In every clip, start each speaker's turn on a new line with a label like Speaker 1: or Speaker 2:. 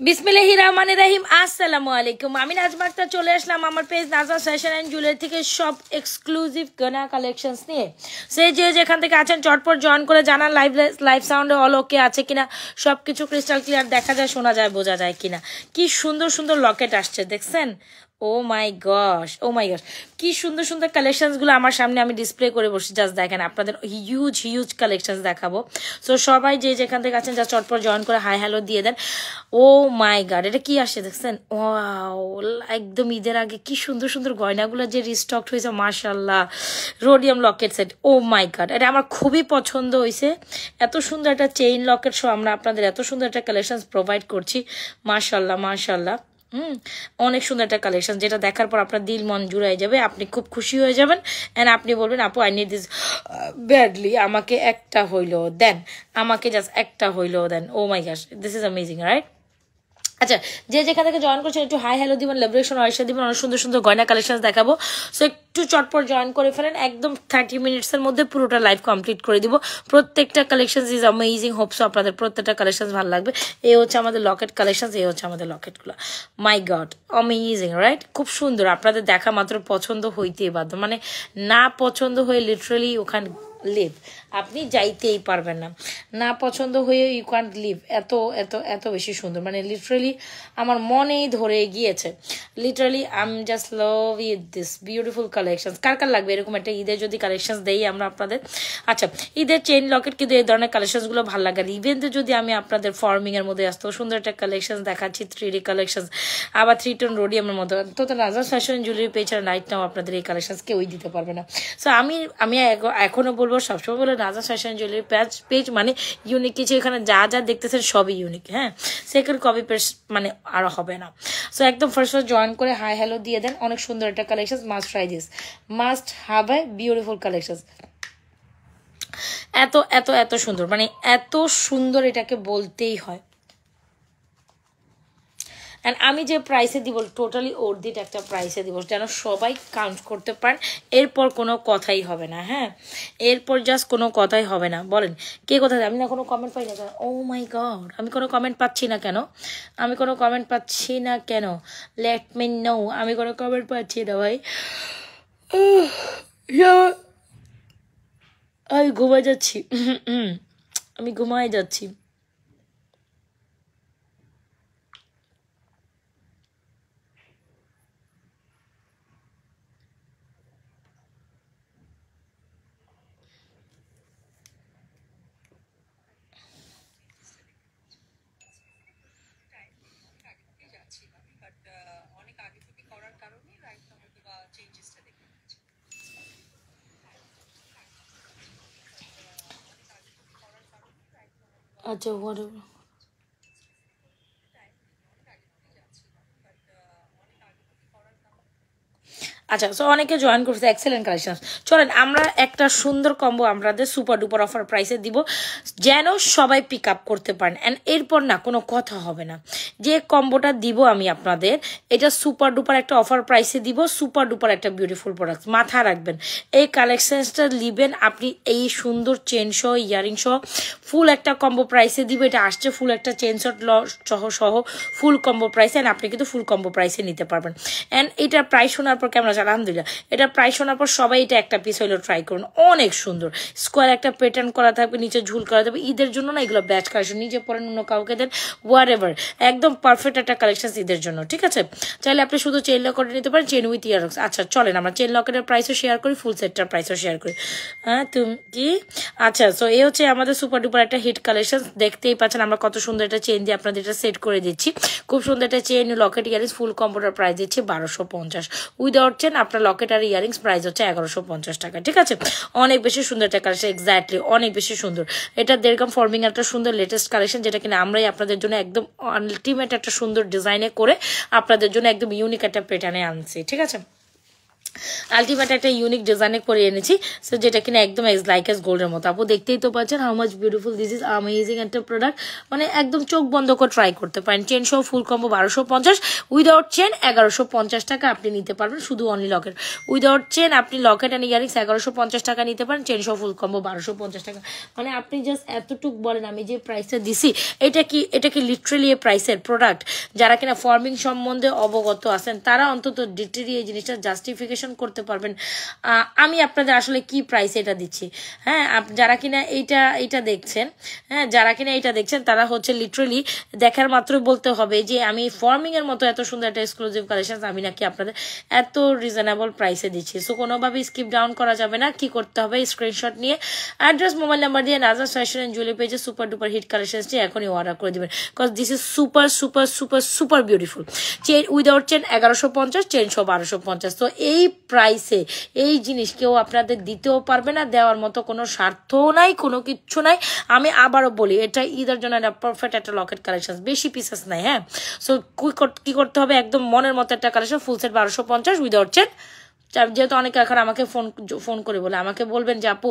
Speaker 1: বিসমিল্লাহির রহমানির রহিম। আসসালামু আলাইকুম। আমি নাজমা আক্তার চলে আসলাম আমার page Nazma fashion and jewellery থেকে সব এক্সক্লুসিভ গয়না কালেকশনস নিয়ে। যে যেখান থেকে আছেন চটপট জয়েন করে জানান লাইভ সাউন্ডে অল ওকে আছে কিনা, সব কিছু ক্রিস্টাল ক্লিয়ার দেখা যায়, শোনা যায়, বোঝা যায় কিনা। কি সুন্দর সুন্দর লকেট আসছে দেখছেন। ও মাই গশ, ও মাই গশ, কি সুন্দর সুন্দর কালেকশনসগুলো আমার সামনে আমি ডিসপ্লে করে বসে। জাস্ট দেখেন, আপনাদের হিউজ কালেকশনস দেখাবো। সো সবাই যে যেখান থেকে আছেন জাস্ট চটপট জয়েন করে হাই হ্যালো দিয়ে দেন। ও মাই গড, এটা কি আসছে দেখছেন? ওয়াও, একদম ঈদের আগে কি সুন্দর সুন্দর গয়নাগুলো যে রিস্টক হয়েছে, মাশাল্লাহ। Rhodium Locket set, O my god, এটা আমার খুবই পছন্দ হয়েছে। এত সুন্দর একটা চেইন লকেট সহ আমরা আপনাদের এত সুন্দর একটা কালেকশন প্রোভাইড করছি। মাশাল্লাহ মাশাল্লাহ। অনেক সুন্দর একটা কালেকশন, যেটা দেখার পর আপনার দিল মন জুড়াই যাবে, আপনি খুব খুশি হয়ে যাবেন। অ্যান্ড আপনি বলবেন, আপু আই নিড দিস ব্যাডলি, আমাকে একটা হইলো দেন, আমাকে জাস্ট একটা হইলো দেন। Oh my gosh, this is amazing, right? আচ্ছা, যে যেখান থেকে জয়েন করছেন একটু হাই হ্যালো দিবেন, লিবারেশন আয়সা দিবেন, অনেক সুন্দর সুন্দর গয়না কালেকশন দেখাবো। সো একটু চটপট জয়েন করে ফেলেন, একদম 30 মিনিটসের মধ্যে পুরোটা লাইভ কমপ্লিট করে দিব। প্রত্যেকটা কালেকশন ইজ অ্যামেজিং। হোপসো আপনাদের প্রত্যেকটা কালেকশন ভালো লাগবে। এই হচ্ছে আমাদের লকেট কালেকশন, এই হচ্ছে আমাদের লকেটগুলো। মাই গড, অ্যামেজিং, রাইট? খুব সুন্দর, আপনাদের দেখা মাত্র পছন্দ হইতেই বাধ্য, মানে না পছন্দ হয়ে লিটারালি ওখানে লিভ, আপনি যাইতেই পারবেন না। না পছন্দ হয়ে ইউ ক্যান্ট লিভ। এত এত এত বেশি সুন্দর, মানে লিটারালি আমার মনেই ধরে গিয়েছে। Literally I am just love it this beautiful collection. কার কার লাগবে এরকম একটা ঈদের যদি কালেকশন দেই আমরা আপনাদের? আচ্ছা, ঈদের চেইন লকেট কিন্তু এই ধরনের কালেকশনসগুলো ভালো লাগে। আর ইভেন্টে যদি আমি আপনাদের ফর্মিংয়ের মধ্যে আসতো সুন্দর একটা কালেকশন দেখাচ্ছি, 3D কালেকশন, আবার 3 টোন রোডিয়ামের মতো, তো নাজমা ফ্যাশন জুয়েলারি পেজ আর রাইট নাও আপনাদের এই কালেকশন কেউই দিতে পারবে না। সো আমি এখনো বলবো, সবসময় বলে, নাজমা ফ্যাশন জুয়েলারি পেজ মানে ইউনিক কিছু, এখানে যা যা দেখতেছেন সবই ইউনিক। হ্যাঁ, সেকেন্ড কপি পেস্ট মানে আরো হবে না। সো একদম ফার্স্ট জয়েন করে হাই হ্যালো দিয়ে দেন। অনেক সুন্দর একটা collection, must try this, must have a beautiful collection. এত এত এত সুন্দর, মানে এত সুন্দর, এটাকে বলতেই হয়। অ্যান্ড আমি যে প্রাইসে দিব টোটালি অর্ধিট একটা প্রাইসে দিব, যেন সবাই কাউন্ট করতে পারেন। এরপর কোনো কথাই হবে না। হ্যাঁ, এরপর জাস্ট কোনো কথাই হবে না। বলেন কে কোথায়? আমি না কোনো কমেন্ট পাই না কেন? ও মাই গড, আমি কোনো কমেন্ট পাচ্ছি না কেন? আমি কোনো কমেন্ট পাচ্ছি না কেন? লেট মি নো, আমি কোনো কমেন্ট পাচ্ছি না ভাই। আমি ঘুমাই যাচ্ছি, আমি ঘুমাই যাচ্ছি। আচ্ছা, whatever. আচ্ছা, সো অনেকে জয়েন করছে, এক্সেলেন্ট কালেকশন। চলেন আমরা একটা সুন্দর কম্বো আপনাদের সুপার ডুপার অফার প্রাইসে দিব, যেন সবাই পিক আপ করতে পারেন। অ্যান্ড এরপর না কোনো কথা হবে না। যে কম্বোটা দিব আমি আপনাদের, এটা সুপার ডুপার একটা অফার প্রাইসে দিব, সুপার ডুপার একটা বিউটিফুল প্রোডাক্ট। মাথা রাখবেন, এই কালেকশনসটা নেবেন আপনি, এই সুন্দর চেন সহ ইয়ারিং সহ ফুল একটা কম্বো প্রাইসে দিব। এটা আসছে ফুল একটা চেন সহ ফুল কম্বো প্রাইসে, অ্যান্ড আপনি কিন্তু ফুল কম্বো প্রাইসে নিতে পারবেন। অ্যান্ড এটার প্রাইস শোনার পর কেমন আছে? আলহামদুলিল্লাহ, এটা প্রাইস শোনার পর সবাই এটা একটা পিস হইলেও ট্রাই করুন। অনেক সুন্দর স্কোয়ার একটা প্যাটার্ন করা থাকবে, নিচে ঝুল করা থাকবে। ঈদের জন্য না এগুলো ব্যাচ কালেকশন, নিজে পরেন, অন্য কাউকে দেন, হোয়াট এভার, একদম পারফেক্ট একটা কালেকশন ঈদের জন্য। ঠিক আছে, চাইলে আপনি শুধু চেইন লকেট নিতে পারেন, চেন উইথ ইয়াররিংস। আচ্ছা চলেন আমরা চেইন লকেটের প্রাইসও শেয়ার করি, ফুল সেটটার প্রাইসও শেয়ার করি। হ্যাঁ তুমি কি? আচ্ছা, সো এই হচ্ছে আমাদের সুপার ডুপার একটা হিট কালেকশন। দেখতেই পাচ্ছেন আমরা কত সুন্দর একটা চেইন দিয়ে আপনাদের এটা সেট করে দিচ্ছি। খুব সুন্দর একটা চেইন লকেট ইয়ারিংস ফুল কম্বোটার প্রাইস দিচ্ছি 1250। উইদাউট চেন আপনার লকেট আর ইয়ারিংস প্রাইস হচ্ছে 1150 টাকা। ঠিক আছে, অনেক বেশি সুন্দর একটা কালেকশন, এক্স্যাক্টলি অনেক বেশি সুন্দর। এটা দেড়গাম ফর্মিং একটা সুন্দর লেটেস্ট কালেকশন, যেটা কিনা আমরাই আপনাদের জন্য একদম আলটিমেট একটা সুন্দর ডিজাইনে করে আপনাদের জন্য একদম ইউনিক একটা প্যাটার্নে আনছি। ঠিক আছে, আলটিমেট একটা ইউনিক ডিজাইনে করে এনেছি, সো যেটা কিনা একদম লাইক এস গোল্ডের মতো। আপু দেখতেই তো পাচ্ছেন how much beautiful, this is amazing একটা প্রোডাক্ট, মানে একদম চোখ বন্ধ করে ট্রাই করতে পারেন। চেন সহ ফুল কম্বো 1250, উইদাউট চেন 1150 টাকা আপনি নিতে পারবেন, শুধু অনলি লকেট। উইদাউট চেন আপনি লকেট অ্যান্ড ইয়ারিংস 1150 টাকা নিতে পারেন, চেন সহ ফুল কম্বো 1250 টাকা। মানে আপনি জাস্ট এতটুক বলেন আমি যে প্রাইসটা দিছি এটা কি লিটারেলি এই প্রাইসের প্রোডাক্ট? যারা কিনা ফর্মিং সম্বন্ধে অবগত আছেন তারা অন্তত ডিটেলি এই জিনিসটা জাস্টিফিকেশন করতে পারবেন আমি আপনাদের আসলে কি প্রাইস এটা দিচ্ছি। হ্যাঁ, যারা কিনা এইটা দেখছেন, হ্যাঁ যারা কিনা এইটা দেখছেন তারা হচ্ছে লিটারেলি দেখার মাত্র বলতে হবে যে আমি ফর্মিং এর মতো এত সুন্দর একটা এক্সক্লুসিভ কালেকশন আমি নাকি আপনাদের এত রিজনেবল প্রাইসে দিচ্ছি। সো কোনোভাবে স্কিপ ডাউন করা যাবে না, কি করতে হবে স্ক্রিনশট নিয়ে অ্যাড্রেস মোবাইল নাম্বার দিয়ে নাজাস ফ্যাশন এন্ড জুয়েলারি পেজে সুপার ডুপার হিট কালেকশনটি এখনই অর্ডার করে দিবেন, because this is super super super super beautiful. Chain without chain 1150, chain সহ 1250। তো এই প্রাইসে এই জিনিস কেউ আপনাদের দিতেও পারবে না, দেওয়ার মতো কোনো স্বার্থও নাই, কোনো কিচ্ছু নাই। আমি আবারও বলি এটা ঈদের জন্য একটা পারফেক্ট একটা লকেট কালেকশন, বেশি পিসেস নাই। হ্যাঁ, সো কি করতে হবে, একদম মনের মতো একটা কালেকশন, ফুল সেট 1250 উইদাউট চেন। যেহেতু অনেকে এখন আমাকে ফোন করে বলে আমাকে বলবেন যে আপু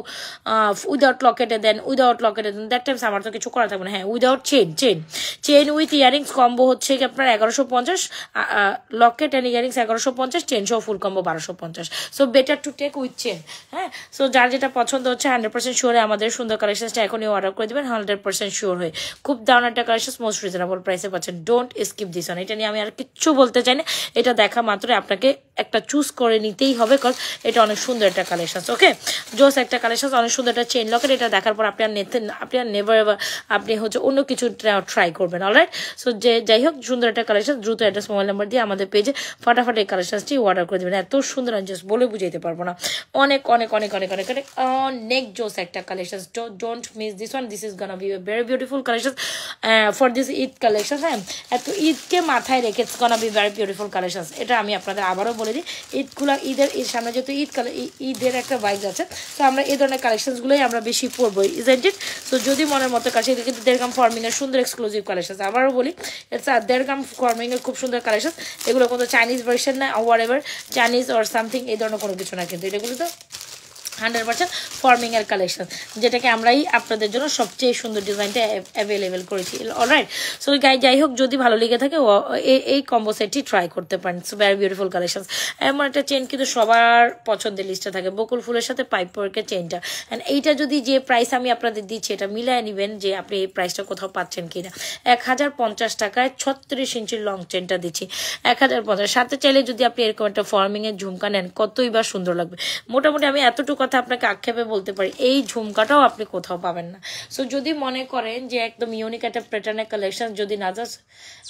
Speaker 1: উইদাউট লকেটে দেন, উইদাউট লকেটে দেন, দ্যাট টাইমস আমার তো কিছু করা থাকবে না। হ্যাঁ, without chain with earrings combo হচ্ছে কি আপনার 1150, লকেট অ্যান্ড ইয়ারিংস 1150, চেন সহ full combo 1250। So better to take with chain. হ্যাঁ, সো যার যেটা পছন্দ হচ্ছে 100% শিওরে আমাদের সুন্দর কালেকশনটা এখনই অর্ডার করে দেবেন, 100% শিওর হয়ে। খুব দারুণ একটা কালেকশন, মোস্ট রিজনেবল প্রাইসে পাচ্ছেন, ডোন্ট স্কিপ দিস অন। এটা নিয়ে আমি আর কিচ্ছু বলতে চাই না, এটা দেখা মাত্রই আপনাকে একটা চুজ করে নিতেই হবে, কজ এটা অনেক সুন্দর একটা কালেকশন। ওকে, জোস একটা কালেকশন, অনেক সুন্দর একটা চেইন লকেট। এটা দেখার পর আপনি আর নেভার এভার আপনি হচ্ছে অন্য কিছু ট্রাই করবেন। অলরাইট, সো যাই হোক সুন্দর একটা কালেকশন, দ্রুত অ্যাড্রেস মোবাইল নাম্বার দিয়ে আমাদের পেজে ফাটাফাট এই কালেকশনটি অর্ডার করে দেবেন। এত সুন্দর আমি জাস্ট বলে বুঝাইতে পারবো না, অনেক অনেক অনেক অনেক অনেক অনেক অনেক জোস একটা collection. Don't miss this one, this is Gaana B a very beautiful collection for this Eid collection. হ্যাঁ, এত ঈদকে মাথায় রেখে it's Gaana B very beautiful collection. এটা আমি আপনাদের আবারও বলে দিই, ঈদের সামনে যেহেতু ঈদের একটা ভাইব আছে, তো আমরা এই ধরনের কালেকশনসগুলোই আমরা বেশি পরবো, ইজেন্ট ইট? তো যদি মনের মতো কাছে কিন্তু 1.5 গ্রাম ফর্মিং এর সুন্দর এক্সক্লুসিভ কালেকশন। আবারও বলি ইটস 1.5 গ্রাম ফর্মিং এর খুব সুন্দর কালেকশন। এগুলো কোনো চাইনিজ ভার্সন না, what ever Chinese or something এই ধরনের কোনো কিছু না, কিন্তু এটাগুলো তো 100% ফর্মিং এর কালেকশন, যেটাকে আমরাই আপনাদের জন্য সবচেয়ে সুন্দর ডিজাইনটা অ্যাভেলেবেল করেছি। অলরাইট, সো যাই হোক যদি ভালো লেগে থাকে এই কম্বো সেটটি ট্রাই করতে পারেন। So very beautiful collection. এমন একটা চেন কিন্তু সবার পছন্দের লিস্টে থাকে, বকুল ফুলের সাথে পাইপ ওয়ার্কের চেনটা। অ্যান্ড এইটা যদি যে প্রাইস আমি আপনাদের দিচ্ছি এটা মিলায় নেবেন যে আপনি এই প্রাইসটা কোথাও পাচ্ছেন কিনা। 1050 টাকায় 36 ইঞ্চির লং চেনটা দিচ্ছি, 1050। সাথে চাইলে যদি আপনি এরকম একটা ফর্মিং এর ঝুমকা নেন কতই বা সুন্দর লাগবে। মোটামুটি আমি এতটুকু কথা আপনাকে আক্ষেপে বলতে পারি, এই ঝুমকাটাও আপনি কোথাও পাবেন না। সো যদি মনে করেন যে একদম ইউনিক একটা প্যাটার্নের কালেকশন যদি না জাস্ট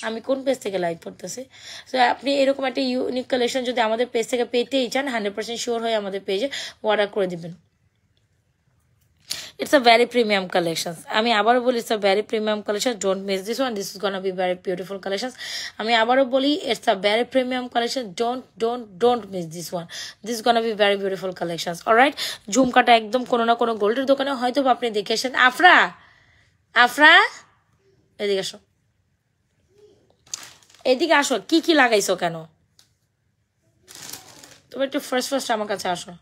Speaker 1: আমি কোন পেজ থেকে লাইভ করতেছি, সো আপনি এরকম একটা ইউনিক কালেকশন যদি আমাদের পেজ থেকে পেতেই চান 100% শিওর হয়ে আমাদের পেজে অর্ডার করে দিবেন। It's a very premium collections. আমি আবারও বলি it's a very premium collection. Don't miss this one. This is gonna be very beautiful collections. আমি আবারও বলি it's a very premium collection. Don't miss this one. This is gonna be very beautiful collections. Alright, ঝুমকাটা একদম কোনো না কোনো গোল্ডের দোকানে হয়তো আপনি দেখে এসেছেন। আফরা এদিকে আসো, এদিকে আসো। কি লাগাইছো কেন? তুমি একটু ফার্স্ট আমার কাছে আসো।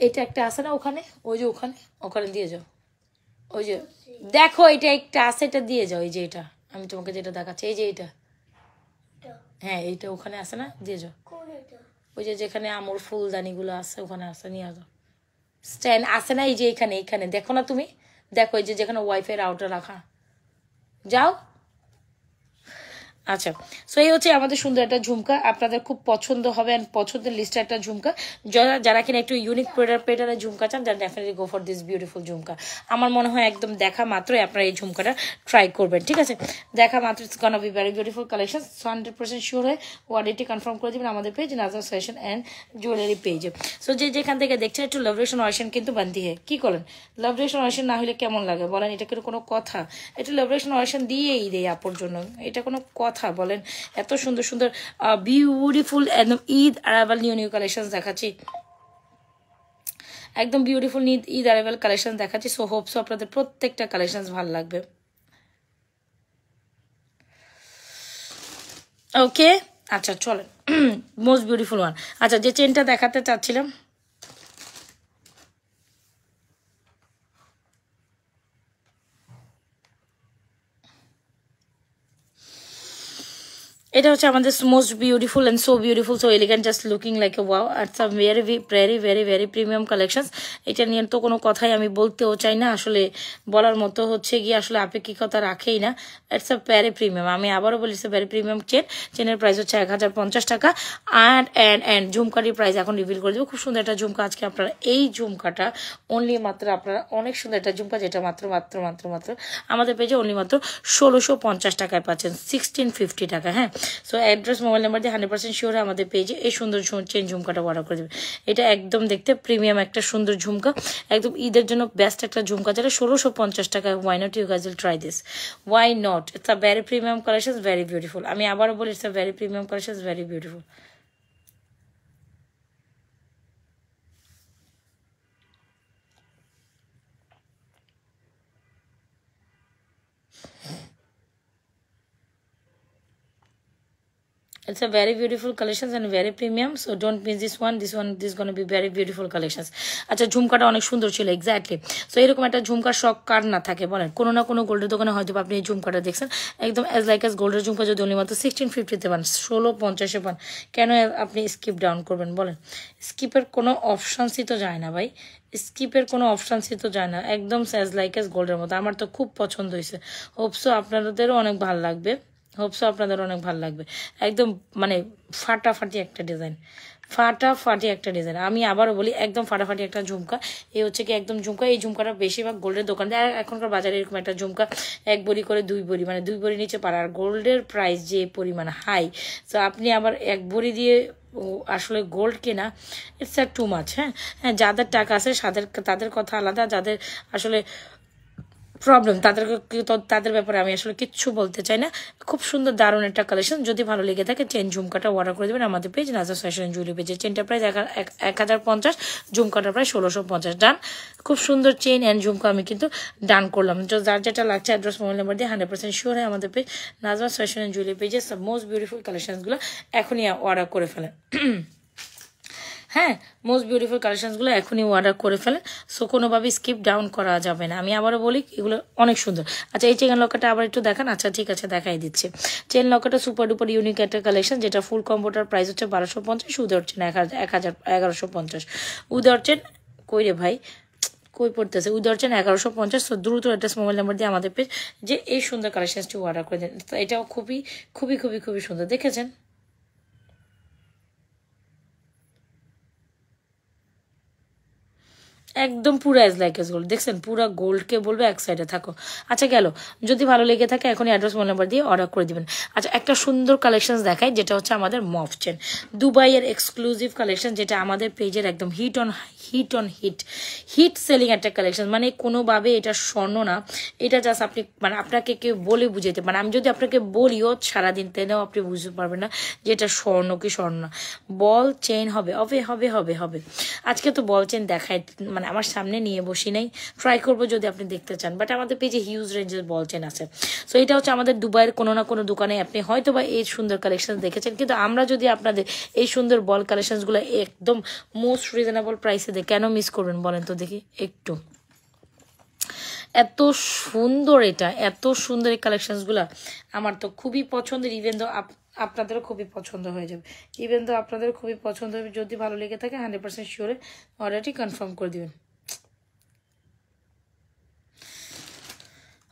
Speaker 1: এটা একটা আছে না ওখানে, ওই যে ওখানে দিয়ে যাও। ওই যে দেখো এটা একটা আছে, এটা দিয়ে যাও। এই যে এটা আমি তোমাকে যেটা দেখাচ্ছি, এই যে এটা, হ্যাঁ এইটা ওখানে আছে না, দিয়ে যাও। ওই যে যেখানে আমর ফুলদানিগুলো আছে ওখানে আছে, নিয়ে যাও। স্ট্যান্ড আছে না, এই যে এখানে দেখো না তুমি, দেখো এই যে যেখানে ওয়াইফাই রাউটার রাখা, যাও। আচ্ছা, সো এই হচ্ছে আমাদের সুন্দর একটা ঝুমকা, আপনাদের খুব পছন্দ হবে অ্যান্ড পছন্দের লিস্টে একটা ঝুমকা। যারা কিনা একটু ইউনিক প্যাটার্নের ঝুমকা চান, যারা definitely go for this beautiful jhumka. আমার মনে হয় একদম দেখা মাত্রই আপনারা এই ঝুমকাটা ট্রাই করবেন, ঠিক আছে? দেখা মাত্র it's গনা be very beautiful collection. 100% sure হয়ে ওয়ার্ডেটি কনফার্ম করে দেবেন আমাদের পেজ নাজাস ফ্যাশন অ্যান্ড জুয়েলারি পেজে। সো যেখান থেকে দেখছেন একটু লাভরেশন ওয়াশন কিন্তু বান্তি হে, কি করেন? লাভরেশন ওয়াশন না হলে কেমন লাগে বলেন? এটা কিন্তু কোনো কথা? এটা লাভরেশন ওয়াশন দিয়েই দেয় আপুর জন্য, এটা কোনো কথা বলেন? এত সুন্দর সুন্দর বিউটিফুল একদম ঈদ অ্যারাইভাল নিউ কালেকশন দেখাচ্ছি, একদম বিউটিফুল ঈদ অ্যারাইভাল কালেকশন দেখাচ্ছি। সো হোপ সো আপনাদের প্রত্যেকটা কালেকশন ভালো লাগবে। ওকে, আচ্ছা চলেন মোস্ট বিউটিফুল ওয়ান। আচ্ছা যে চেনটা দেখাতে চাচ্ছিলাম, এটা হচ্ছে আমাদের most beautiful and so beautiful, so elegant, just looking like a wow. It's a very very very very premium collections. এটা নিয়ে তো কোনো কথাই আমি বলতেও চাই না, আসলে বলার মতো হচ্ছে গিয়ে আসলে আপেক্ষিকতা রাখেই না। ইটস আ ভেরি প্রিমিয়াম, আমি আবারও বলি it's a very premium chain. চেনের প্রাইস হচ্ছে 1050 টাকা। অ্যান্ড ঝুমকাটির প্রাইস এখন রিভিল করে দেবো। খুব সুন্দর একটা ঝুমকা আজকে আপনারা, এই ঝুমকাটা অনলি মাত্র আপনারা, অনেক সুন্দর একটা ঝুমকা, যেটা মাত্র মাত্র মাত্র মাত্র আমাদের পেজে অনলি মাত্র 1650 টাকায় পাচ্ছেন, 1650 টাকা। হ্যাঁ, সো অ্যাড্রেস মোবাইল নাম্বার দিয়ে 100% শিওর আমাদের পেজে এই সুন্দর চেন ঝুমকাটা অর্ডার করে দেবে। এটা একদম দেখতে প্রিমিয়াম একটা সুন্দর ঝুমকা, একদম ঈদের জন্য বেস্ট একটা ঝুমকা, যেটা 1650 টাকা। Why not, you guys will try this, why not? It's a very premium collection, very beautiful. আমি আবারও বলি it's a very premium collection, very beautiful. It's a very beautiful collections and very premium, so don't miss this one. This is going to be very beautiful collections. আচ্ছা ঝুমকাটা অনেক সুন্দর ছিল, exactly. So এরকম একটা ঝুমকার শখ কার না থাকে বলেন? কোনো না কোনো গোল্ডের দোকানে হয়তো আপনি এই ঝুমকাটা দেখছেন, একদম অ্যাজ লাইক অ্যাজ গোল্ডের ঝুমকা যদি অনলি মাত্র 1650-তে পান, 1650-এ পান, কেন আপনি স্কিপ ডাউন করবেন বলেন? স্কিপের কোনো অপশানসই তো যায় না ভাই, স্কিপের কোনো অপশানসই তো যায় না, একদম অ্যাজ লাইক অ্যাজ গোল্ডের মতো। আমার তো খুব পছন্দ হয়েছে, হোপসো আপনাদেরও অনেক ভালো লাগবে, হোপসো আপনাদের অনেক ভালো লাগবে। একদম মানে ফাটাফাটি একটা ডিজাইন, ফাটাফাটি একটা ডিজাইন। আমি আবারও বলি একদম ফাটাফাটি একটা ঝুমকা। এই হচ্ছে কি একদম ঝুমকা, এই ঝুমকাটা বেশিরভাগ গোল্ডের দোকান দেয়। এখনকার বাজারে এরকম একটা ঝুমকা 1 ভরি করে 2 ভরি, মানে 2 ভরি নিচে পারে। আর গোল্ডের প্রাইস যে পরিমাণ হাই, তো আপনি আবার 1 ভরি দিয়ে আসলে গোল্ড কেনা, ইটস আ টু মাচ। হ্যাঁ হ্যাঁ, যাদের টাকা আছে তাদের কথা আলাদা, যাদের আসলে প্রবলেম তাদের ব্যাপারে আমি আসলে কিচ্ছু বলতে চাই না। খুব সুন্দর দারুণ একটা কালেকশন, যদি ভালো লেগে থাকে চেন ঝুমকাটা অর্ডার করে দেবেন আমাদের পেজ নাজাস ফ্যাশন জুয়েলারি পেজে। চেনটা প্রাইস 1050, ঝুমকাটা প্রায় 1650। ডান, খুব সুন্দর চেন অ্যান্ড ঝুমকা আমি কিন্তু ডান করলাম। যার যেটা লাগছে অ্যাড্রেস মোবাইল নাম্বার দিয়ে 100% শিওর হয় আমাদের পেজ নাজাস ফ্যাশন জুয়েলারি পেজে মোস্ট বিউটিফুল কালেকশনসগুলো এখনই অর্ডার করে ফেলেন। হ্যাঁ, মোস্ট বিউটিফুল কালেকশনসগুলো এখনই অর্ডার করে ফেলেন, সো কোনোভাবে স্কিপ ডাউন করা যাবে না। আমি আবারও বলি এগুলো অনেক সুন্দর। আচ্ছা এই চেন লকারটা আবার একটু দেখান। আচ্ছা ঠিক আছে, দেখাই দিচ্ছি। চেন লকারটা সুপার ডুপার ইউনিক একটা কালেকশন, যেটা ফুল কম্বোটার প্রাইস হচ্ছে 1250, উদর চেন 1150। উদর চেন কই রে ভাই, কই পড়তেছে? উদর চেন 1150। সো দ্রুত অ্যাড্রেস মোবাইল নাম্বার দিয়ে আমাদের পেজ যে এই সুন্দর কালেকশনসটি অর্ডার করে দেন। তো এটাও খুবই খুবই খুবই খুবই সুন্দর, দেখেছেন? একদম পুরো অ্যাজ লাইক এস গোল্ড, দেখছেন? পুরো গোল্ডকে বলবে এক সাইডে থাকো। আচ্ছা গেল, যদি ভালো লেগে থাকে এখনই অ্যাড্রেস মোবাইল নাম্বার দিয়ে অর্ডার করে দিবেন। আচ্ছা একটা সুন্দর কালেকশন দেখাই, যেটা হচ্ছে আমাদের মফ চেন, দুবাইয়ের এক্সক্লুসিভ কালেকশন, যেটা আমাদের পেজের একদম হিট সেলিং একটা কালেকশন। মানে কোনোভাবে এটা স্বর্ণ না, এটা জাস্ট আপনি মানে আপনাকে কেউ বলে বুঝাইতে, মানে আমি যদি আপনাকে বলিও সারাদিন তেনেও আপনি বুঝতে পারবেন না যে এটা স্বর্ণ কি স্বর্ণ না। বল চেইন হবে হবে হবে হবে হবে। আজকে তো বল চেন দেখায়, মানে আমার সামনে নিয়ে বসি নাই, ট্রাই করবো যদি আপনি দেখতে চান, বাট আমাদের পেজে হিউজ রেঞ্জের বল চেন আছে। সো এটা হচ্ছে আমাদের দুবাইয়ের কোনো না কোনো দোকানে আপনি হয়তো বা এই সুন্দর কালেকশন দেখেছেন, কিন্তু আমরা যদি আপনাদের এই সুন্দর বল কালেকশনসগুলো একদম মোস্ট রিজনেবল প্রাইসে দেয়, কেন মিস করবেন বলেন তো দেখি একটু? এত সুন্দর, এটা এত সুন্দর এই কালেকশনসগুলো আমার তো খুবই পছন্দের। ইভেন তো আপনাদেরও খুবই পছন্দ হয়ে যাবে, ইভেন তো আপনাদেরও খুবই পছন্দ হবে। যদি ভালো লেগে থাকে 100% শিওরে অর্ডারটি কনফার্ম করে দিবেন।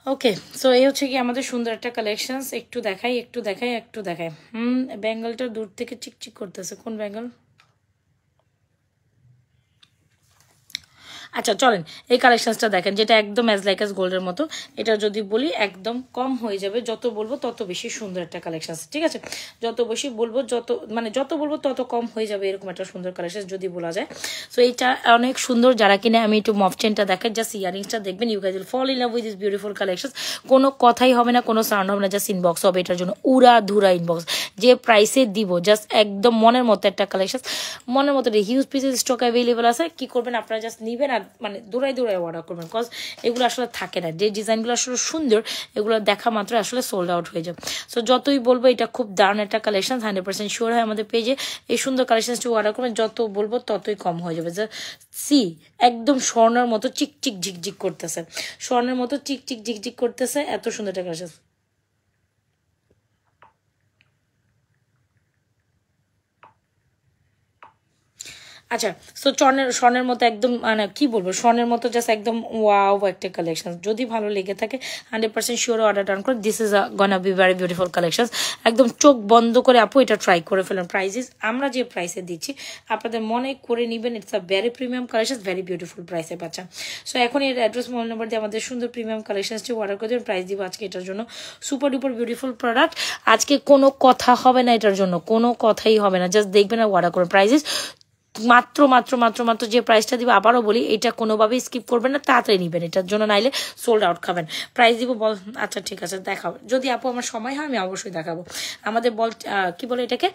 Speaker 1: ওকে, সো এই হচ্ছে কি আমাদের সুন্দর একটা কালেকশনস। একটু দেখাই ব্যাঙ্গলটা দূর থেকে চিকচিক করতেছে, কোন ব্যাঙ্গল? আচ্ছা চলেন এই কালেকশনসটা দেখেন, যেটা একদম অ্যাজ লাইক অ্যাজ গোল্ডের মতো। এটা যদি বলি একদম কম হয়ে যাবে, যত বলবো তত বেশি সুন্দর একটা কালেকশন, ঠিক আছে? যত বেশি বলবো যত বলবো তত কম হয়ে যাবে, এরকম একটা সুন্দর কালেকশন যদি বলা যায়। সো এইটা অনেক সুন্দর। যারা কিনে, আমি একটু মফ চেনটা দেখাই, জাস্ট ইয়ারিংসটা দেখবেন, you guys will fall in love with this beautiful collection. কোনো কথাই হবে না, কোনো সাউন্ড হবে না, জাস্ট ইনবক্স হবে এটার জন্য, উড়া ধুরা ইনবক্স। যে প্রাইসে দিব জাস্ট একদম মনের মতো একটা কালেকশন, মনের মতো। হিউজ পিসেস স্টক অ্যাভেলেবেল আছে, কি করবেন আপনারা? জাস্ট নিবেন আর মানে দৌড়াই দৌড়াই অর্ডার করবেন, বিকজ এগুলো আসলে থাকে না। যে ডিজাইনগুলো আসলে সুন্দর এগুলো দেখা মাত্র আসলে সোল্ড আউট হয়ে যায়। সো যতই বলবো এটা খুব দারুণ একটা কালেকশন, 100% শিওর হয় আমাদের পেজে এই সুন্দর কালেকশনটি অর্ডার করবেন, যত বলবো ততই কম হয়ে যাবে। যে সি একদম স্বর্ণের মতো চিকচিক ঝিকঝিক করতেছে, স্বর্ণের মতো চিকচিক ঝিকঝিক করতেছে, এত সুন্দর একটা কালেকশন। আচ্ছা, সো স্বর্ণের মতো একদম মানে কি বলবো, স্বর্ণের মতো জাস্ট একদম ওয়াও একটা কালেকশন। যদি ভালো লেগে থাকে 100% শিওর অর্ডার ডান করে। This is গনা be very beautiful collection. একদম চোখ বন্ধ করে আপু এটা ট্রাই করে ফেলেন। প্রাইসেস আমরা যে প্রাইসে দিচ্ছি আপনাদের মনে করে নেবেন, it's a very premium collection, very beautiful প্রাইসে পাচ্ছেন। সো এখন এর অ্যাড্রেস মোবাইল নাম্বার দিয়ে আমাদের সুন্দর প্রিমিয়াম কালেকশনসটি অর্ডার করে দেবেন। প্রাইস দিব আজকে এটার জন্য সুপার ডুপার বিউটিফুল প্রোডাক্ট। আজকে কোনো কথা হবে না এটার জন্য, কোনো কথাই হবে না, জাস্ট দেখবেন আর অর্ডার করুন। প্রাইসেস মাত্র মাত্র মাত্র মাত্র যে প্রাইসটা দিব, আবারও বলি এটা কোনোভাবেই স্কিপ করবেন না, তাড়াতাড়ি নেবেন এটার জন্য, নাইলে সোল্ড আউট খাবেন। প্রাইস দিব বল, আচ্ছা ঠিক আছে দেখাবো, যদি আপু আমার সময় হয় আমি অবশ্যই দেখাবো। আমাদের বল কি বলে এটাকে,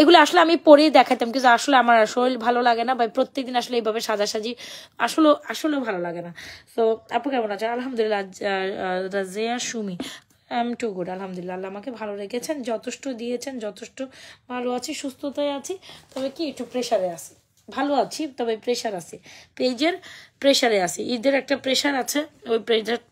Speaker 1: এগুলো আসলে আমি পরেই দেখাতাম, কিন্তু আসলে আমার শরীর ভালো লাগে না, বা প্রত্যেকদিন আসলে এইভাবে সাজাসাজি আসলেও ভালো লাগে না। তো আপু কেমন আছে? আলহামদুলিল্লাহ। Razia Sumi, I am too good, আলহামদুলিল্লাহ। আল্লাহ আমাকে ভালো রেখেছেন, যথেষ্ট দিয়েছেন, যথেষ্ট ভালো আছি, সুস্থতায় আছি, তবে কি একটু প্রেশারে আছি। ভালো আছি তবে প্রেশার আছে, পেজের প্রেশারে আছি, ঈদের একটা প্রেশার আছে। ওই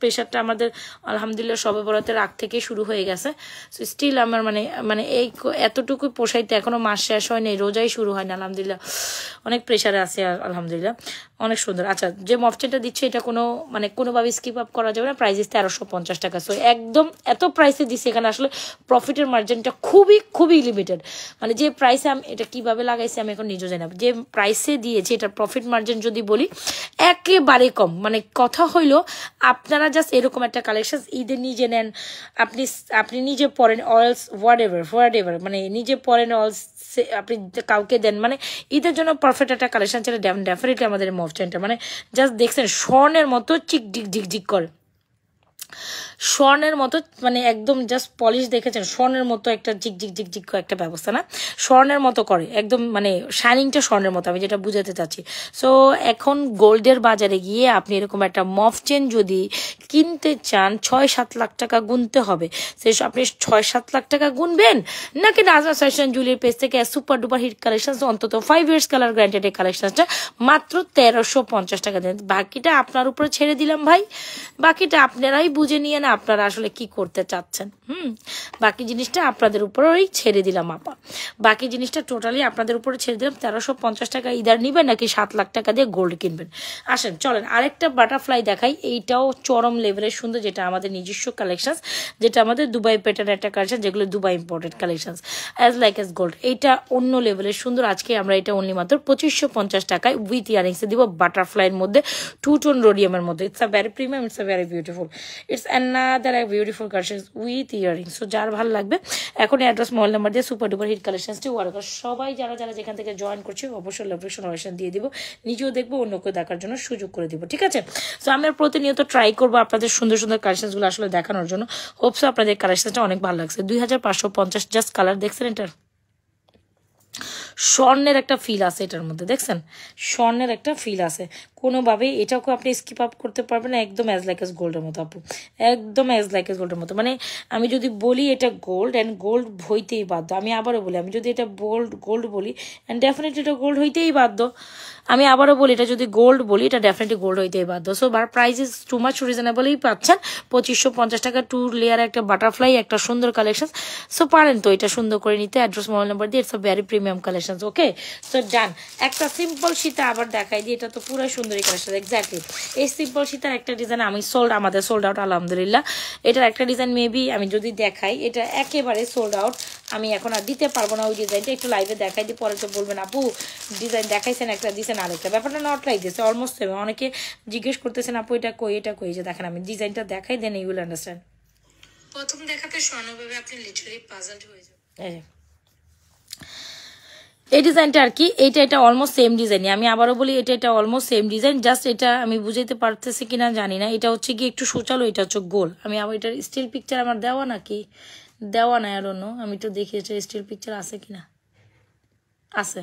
Speaker 1: প্রেশারটা আমাদের আলহামদুলিল্লাহ সবে বরাতের আগ থেকে শুরু হয়ে গেছে। সো স্টিল আমার মানে এই এতটুকু পোষাইতে এখনো মাস শেষ হয়নি, রোজাই শুরু হয় না, আলহামদুলিল্লাহ অনেক প্রেশারে আছে আলহামদুলিল্লাহ। অনেক সুন্দর। আচ্ছা, যে মফচেনটা দিচ্ছে এটা কোনোভাবে স্কিপ আপ করা যাবে না। প্রাইস 1350 টাকা। সো একদম এত প্রাইসে দিচ্ছে, এখানে আসলে প্রফিটের মার্জিনটা খুবই খুবই লিমিটেড। মানে যে প্রাইসে আমি এটা কিভাবে লাগাইছি আমি এখন নিজেও জানি না, যে প্রাইসে দিয়েছি এটা প্রফিট মার্জিন যদি বলি একেবারে কম। মানে কথা হইলো আপনারা জাস্ট এরকম একটা কালেকশন ঈদে নিজে নেন, আপনি নিজে পরেন, অলস হোয়াট এভার মানে নিজে পরেন, অলস আপনি কাউকে দেন, মানে ঈদের জন্য পারফেক্ট একটা কালেকশন ছিল ডেফিনেটলি আমাদের মফচেনটা। মানে জাস্ট দেখছেন স্বর্ণের মতো চিক ঝিক ঝিক ঝিক করে, স্বর্ণের মতো, মানে একদম জাস্ট পলিশ দেখেছেন, স্বর্ণের মতো একটা ঝিক একটা ব্যবস্থা না, স্বর্ণের মতো করে একদম, মানে শাইনিংটা স্বর্ণের মতো, আমি যেটা বুঝাতে চাচ্ছি। সো এখন গোল্ডের বাজারে গিয়ে আপনি এরকম একটা মফ চেন যদি কিনতে চান 6-7 লাখ টাকা গুনতে হবে। সে আপনি 6-7 লাখ টাকা গুনবেন, নাকি নাজমা ফ্যাশন জুয়েলারি পেজ থেকে সুপার ডুপার হিট কালেকশন অন্তত 5 ইয়ার্স কালার গ্যারান্টেড এই কালেকশনটা মাত্র 1350 টাকা দেন। বাকিটা আপনার উপরে ছেড়ে দিলাম ভাই, বাকিটা আপনারাই বুঝে নিয়ে না আপনারা আসলে কি করতে চাচ্ছেন। বাকি জিনিসটা আপনাদের উপরেই ছেড়ে দিলাম আপা, বাকি জিনিসটা টোটালি আপনাদের উপরে ছেড়ে দিলাম। 1350 টাকা ইদার নিবেন নাকি 7 লাখ টাকা দিয়ে গোল্ড কিনবেন। আসেন চলেন আরেকটা বাটারফ্লাই দেখাই, এইটাও চরম লেভেলের সুন্দর, যেটা আমাদের নিজস্ব কালেকশন, যেটা আমাদের দুবাই প্যাটার্নের একটা কালেকশন, যেগুলো Dubai imported collection, as like S gold. এইটা অন্য লেভেলের সুন্দর। আজকে আমরা এটা অনলি মাত্র 2550 টাকায় উইথ ইয়ারিংসে দিব, বাটারফ্লাইয়ের মধ্যে, 2 টোন রোডিয়ামের মধ্যে। It's a very premium, it's a very beautiful, it's another beautiful collection with earring. So যার ভালো লাগবে এখন অ্যাড্রেস মোবাইল নাম্বার দিয়ে সুপার ডুপার হিট কালেকশনসটি অর্ডার করে। সবাই যারা যেখান থেকে জয়েন করছে অবশ্যই লোকেশন দিয়ে দিব, নিজেও দেখবো, অন্যকে দেখার জন্য সুযোগ করে দিব, ঠিক আছে? সো আমরা প্রতিনিয়ত ট্রাই করবো আপনাদের সুন্দর সুন্দর কালেকশনসগুলো আসলে দেখানোর জন্য। হোপসো আপনাদের কালেকশনটা অনেক ভালো লাগছে। 2550 জাস্ট কালার দেখছেন, এটার স্বর্ণের একটা ফিল আছে এটার মধ্যে, দেখছেন স্বর্ণের একটা ফিল আছে, কোনোভাবেই এটাকে আপনি স্কিপ আপ করতে পারবেন না। একদম অ্যাজ লাইক এস গোল্ডের মতো আপু, একদম অ্যাজ লাইক এস গোল্ডের মতো। মানে আমি যদি বলি এটা গোল্ড, অ্যান্ড গোল্ড হইতেই বাধ্য। আমি আবারও বলি, আমি যদি এটা গোল্ড বলি, অ্যান্ড ডেফিনেটলি এটা গোল্ড হইতেই বাধ্য। আমি আবারও বলি, এটা যদি গোল্ড বলি এটা ডেফিনেটলি গোল্ড হইতেই বাধ্য। So price is too much রিজনেবলই পাচ্ছেন। 2550 টাকা 2 লেয়ার একটা বাটারফ্লাই, একটা সুন্দর কালেকশন। সো পারেন তো এটা সুন্দর করে নিতে, অ্যাড্রেস মোবাইল নাম্বার দিয়ে। It's a very premium collection. Okay, so done. একটা সিম্পল সীতা আবার দেখাই দিই, এটা তো পুরো সুন্দরী কালেকশন। এক্স্যাক্টলি এই সিম্পল সীতার একটা ডিজাইন আমাদের সোল্ড আউট আলহামদুলিল্লাহ। এটার একটা ডিজাইন মেবি আমি যদি দেখাই, এটা একেবারে সোল্ড আউট, আমি এখন আর দিতে পারবো না ওই ডিজাইনটা। একটু লাইভে দেখাই দিই, পরে তো বলবেন আপু ডিজাইন দেখাইছেন একটা দিয়েছেন আরেকটা, ব্যাপারটা নট লাইক দিয়েছে অলমোস্ট সেম। অনেকে জিজ্ঞেস করতেছেন আপু এটা কই, যে দেখেন আমি ডিজাইনটা দেখাই, দেন ইউ উইল আন্ডারস্ট্যান্ড। প্রথম দেখাতে স্বর্ণভাবে আপনি লিটারালি পাজলড হয়ে যাবেন। এই ডিজাইনটা আর কি, এটা অলমোস্ট সেম ডিজাইনই। আমি আবারও বলি, এটা অলমোস্ট সেম ডিজাইন, জাস্ট এটা আমি বুঝাইতে পারতেছি কিনা জানি না। এটা হচ্ছে কি একটু সোচালো, এটা হচ্ছে গোল। আমি আবার এটার স্টিল পিকচার আমার দেওয়া নাকি দেওয়া নাই আর অন্য, আমি তো দেখি এটা স্টিল পিকচার আছে কিনা, আছে।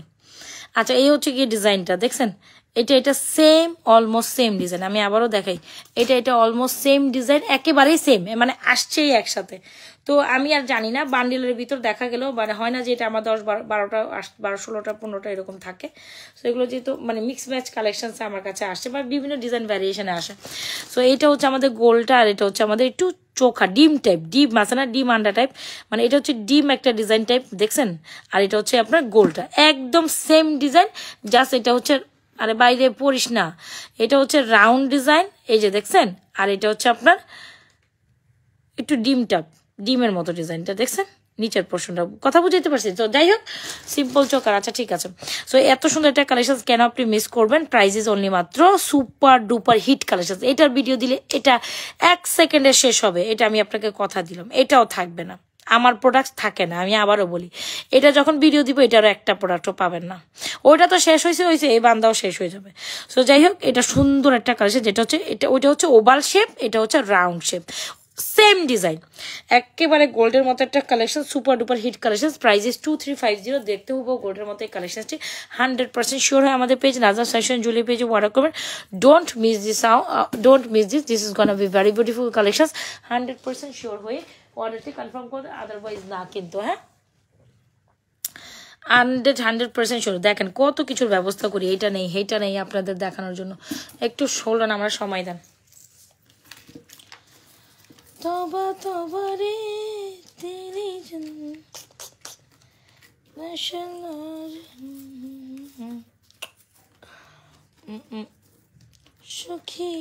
Speaker 1: আচ্ছা এই হচ্ছে কি ডিজাইনটা দেখছেন, এটা সেম অলমোস্ট সেম ডিজাইন। আমি আবারও দেখাই, এটা অলমোস্ট সেম ডিজাইন, একেবারেই সেম, মানে আসছেই একসাথে। তো আমি আর জানি না বান্ডিলের ভিতর দেখা গেল, মানে হয় না যে এটা আমার 10-12টা 12-16টা 15টা এরকম থাকে। সো এগুলো যেহেতু মানে মিক্স ম্যাচ কালেকশনস আমার কাছে আসছে, বা বিভিন্ন ডিজাইন ভ্যারিয়েশনে আসে। সো এটা হচ্ছে আমাদের গোলটা, আর এটা হচ্ছে আমাদের একটু চোখা ডিম টাইপ, ডিম আছে না, ডিম আন্ডা টাইপ, মানে এটা হচ্ছে ডিম একটা ডিজাইন টাইপ দেখছেন। আর এটা হচ্ছে আপনার গোলটা একদম সেম ডিজাইন, জাস্ট এটা হচ্ছে, আরে বাইরে পড়িস না, এটা হচ্ছে রাউন্ড ডিজাইন, এই যে দেখছেন। আর এটা হচ্ছে আপনার একটু ডিমের মতো ডিজাইনটা দেখছেন, নিচের পোর্শনটা, কথা বুঝাইতে পারছি তো। যাই হোক, সিম্পল চোকার। আচ্ছা ঠিক আছে। সো এত সুন্দর একটা কালেকশন কেন আপনি মিস করবেন? প্রাইস ইজ অনলি মাত্র সুপার ডুপার হিট কালেকশন। এটার ভিডিও দিলে এটা 1 সেকেন্ডে শেষ হবে, এটা আমি আপনাকে কথা দিলাম। এটাও থাকবে না, আমার প্রোডাক্ট থাকে না, আমি আবারও বলি। এটা যখন ভিডিও দিব এটারও একটা প্রোডাক্টও পাবেন না, ওইটা তো শেষ হয়েছে, এই বান্দাও শেষ হয়ে যাবে। সো যাই হোক, এটা সুন্দর একটা কালেকশন, যেটা হচ্ছে ওইটা হচ্ছে ওভাল শেপ, এটা হচ্ছে রাউন্ড শেপ, সেম ডিজাইন, একেবারে গোল্ডের মতো একটা collection, super duper hit collection. Price is 2350। দেখতে হবো গোল্ডের মতো এই কালেকশনটি 100% শিওর হয় আমাদের পেজ নাজমা ফ্যাশন জুয়েলারি পেজে অর্ডার করবেন। Don't miss this, this is gonna be very beautiful collection. 100% sure হয়ে অর্ডারটি কনফার্ম করবে, আদারওয়াইজ না কিন্তু। হ্যাঁ, 100% শিওর। দেখেন কত কিছুর ব্যবস্থা করি, এটা নেই সেইটা নেই আপনাদের দেখানোর জন্য। একটু শোলেন, আমরা সময় দেন। তবা তবা রে তেরি সখী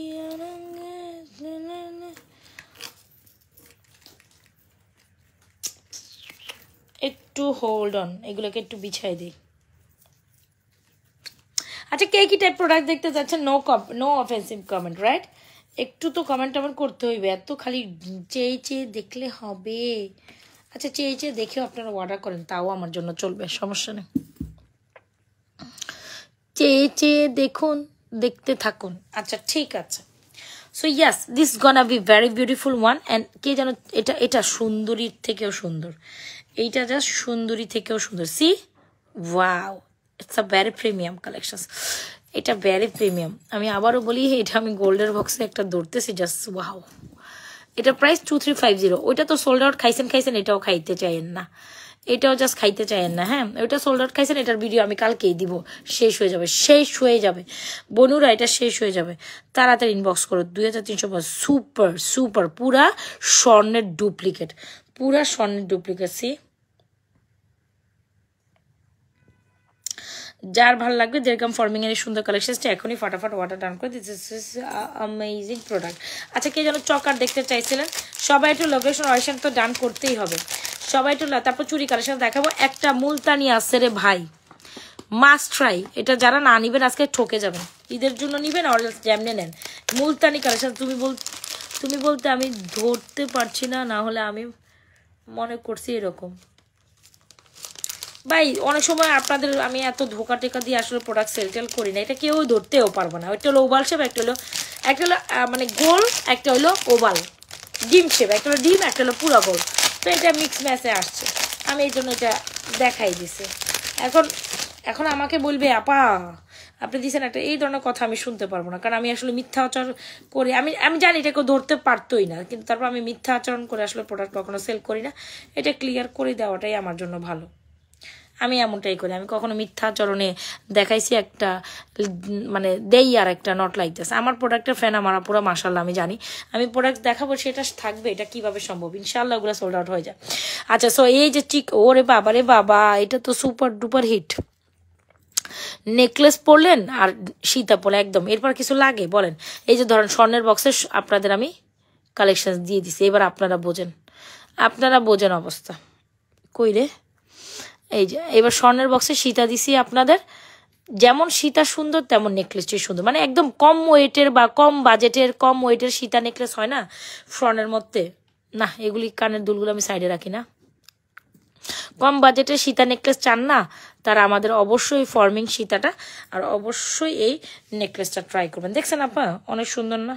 Speaker 1: একটু হোল্ড অন, এগুলোকে একটু বিছাই দিই। আচ্ছা কে কি টাইপ প্রোডাক্ট দেখতে চাচ্ছেন? No offensive comment, right? একটু তো কমেন্ট করতে হইবে, এত খালি চেয়ে দেখলে হবে? আচ্ছা চেয়ে দেখেও আপনারা অর্ডার করেন, তাও আমার জন্য চলবে, সমস্যা নেই। চেয়ে দেখুন, দেখতে থাকুন। আচ্ছা ঠিক আছে। So yes, this gonna be very beautiful one. And কে যেন এটা সুন্দরীর থেকেও সুন্দর, এইটা জাস্ট সুন্দরী থেকেও সুন্দর। C wow, it's a very premium collection, এটা ভেরি প্রিমিয়াম। আমি আবারও বলি, এটা আমি গোল্ডের বক্সে একটা ধরতেছি, জাস্ট ওয়াও। এটা প্রাইস 2350। ওইটা তো সোল্ড আউট, খাইছেন, এটাও খাইতে চাইেন না, এটাও জাস্ট খাইতে চাইেন না। হ্যাঁ, ওইটা সোল্ড আউট খাইছেন, এটার ভিডিও আমি কালকেই দিব, শেষ হয়ে যাবে বনুরা, এটা শেষ হয়ে যাবে। তাড়াতাড়ি ইনবক্স করো, 2350। সুপার পুরা স্বর্ণের ডুপ্লিকেট, সি। যার ভালো লাগবে, যেরকম ফর্মিং এর সুন্দর কালেকশনটা এখনই ফটাফট অর্ডার ডাউন করে দিস ইজ অ্যামেজিং প্রোডাক্ট। আচ্ছা কে যেন চকার দেখতে চাইছিলেন, সবাই একটু লোকেশন অয়েশন তো ডান করতেই হবে, সবাই একটু। তারপর চুরি কালেকশন দেখাবো, একটা মুলতানি আছে রে ভাই, মাস্ট ট্রাই। এটা যারা না নিবেন আজকে ঠকে যাবেন, ঈদের জন্য নিবেন আর যেমনি নেন। মুলতানি কালেকশন, তুমি বলতে আমি ধরতে পারছি না, না হলে আমি মনে করছি এরকম। ভাই অনেক সময় আপনাদের আমি এত ধোকা টেকা দিয়ে আসলে প্রোডাক্ট সেল করি না, এটা কেউ ধরতেও পারবো না। একটা হলো ওভাল শেপ, একটা হলো মানে গোল, একটা হলো ওভাল ডিম শেপ, একটা হলো ডিম, একটা হলো পুরো গোল। তো এটা মিক্স ম্যাচে আসছে, আমি এই জন্য এটা দেখাই দিছি। এখন আমাকে বলবে আপা আপনি দিচ্ছেন একটা, এই ধরনের কথা আমি শুনতে পারবো না, কারণ আমি আসলে মিথ্যা আচরণ করি। আমি জানি এটা কেউ ধরতে পারতোই না, কিন্তু তারপর আমি মিথ্যা আচরণ করে আসলে প্রোডাক্ট কখনো সেল করি না। এটা ক্লিয়ার করে দেওয়াটাই আমার জন্য ভালো, আমি এমনটাই করি। আমি কখনো মিথ্যা আচরণে দেখাইছি একটা, মানে দেই আর একটা নট লাইক দিস। আমার প্রোডাক্টের ফ্যান আমার পুরো মাশাআল্লাহ, আমি জানি আমি প্রোডাক্ট দেখাবো সেটা থাকবে, এটা কিভাবে সম্ভব? ইনশাআল্লাহ ওগুলো সোল্ড আউট হয়ে যায়। আচ্ছা সো এই যে ওরে বাবা, এটা তো সুপার ডুপার হিট। নেকলেস পরলেন আর সীতা পরে একদম, এরপর কিছু লাগে বলেন? এই যে ধরেন স্বর্ণের বক্সে আপনাদের আমি কালেকশন দিয়ে দিছি, এবার আপনারা বোঝেন অবস্থা কই রে। এই যে এবার স্বর্ণের বক্সে সীতা দিছি আপনাদের, যেমন সীতা সুন্দর তেমন নেকলেসটি সুন্দর, মানে একদম কম ওয়েটের বা কম বাজেটের কম ওয়েটের সীতা নেকলেস হয় না স্বর্ণের মধ্যে, না এগুলি কানের দুলগুলো আমি সাইডে রাখি না। কম বাজেটের সীতা নেকলেস চান না, তারা আমাদের অবশ্যই ফর্মিং সীতাটা আর অবশ্যই এই নেকলেসটা ট্রাই করবেন। দেখছেন আপা অনেক সুন্দর না?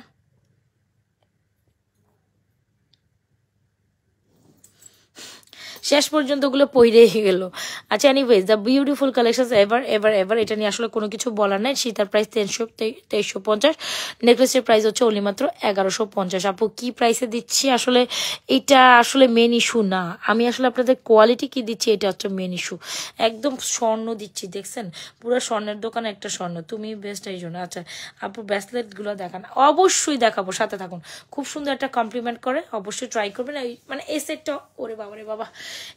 Speaker 1: শেষ পর্যন্ত ওগুলো পইরেই গেল। আচ্ছা anyways the beautiful collection ever এটা নিয়ে আসলে কোনো কিছু বলার নাই। সীতার প্রাইস 2350, নেকলেসের প্রাইস হচ্ছে অনলি মাত্র 1150। আপু কি প্রাইসে দিচ্ছি আসলে এটা আসলে মেন ইস্যু না, আমি আসলে আপনাদের কোয়ালিটি কি দিচ্ছি এটা হচ্ছে মেন ইস্যু। একদম স্বর্ণ দিচ্ছি, দেখছেন পুরো স্বর্ণের দোকানে একটা স্বর্ণ, তুমি বেস্ট এই জন্য। আচ্ছা আপু ব্রেসলেটগুলো দেখান, অবশ্যই দেখাবো, সাথে থাকুন। খুব সুন্দর একটা কমপ্লিমেন্ট করে, অবশ্যই ট্রাই করবেন। মানে এই সেটটা ওরে বাবা রে বাবা,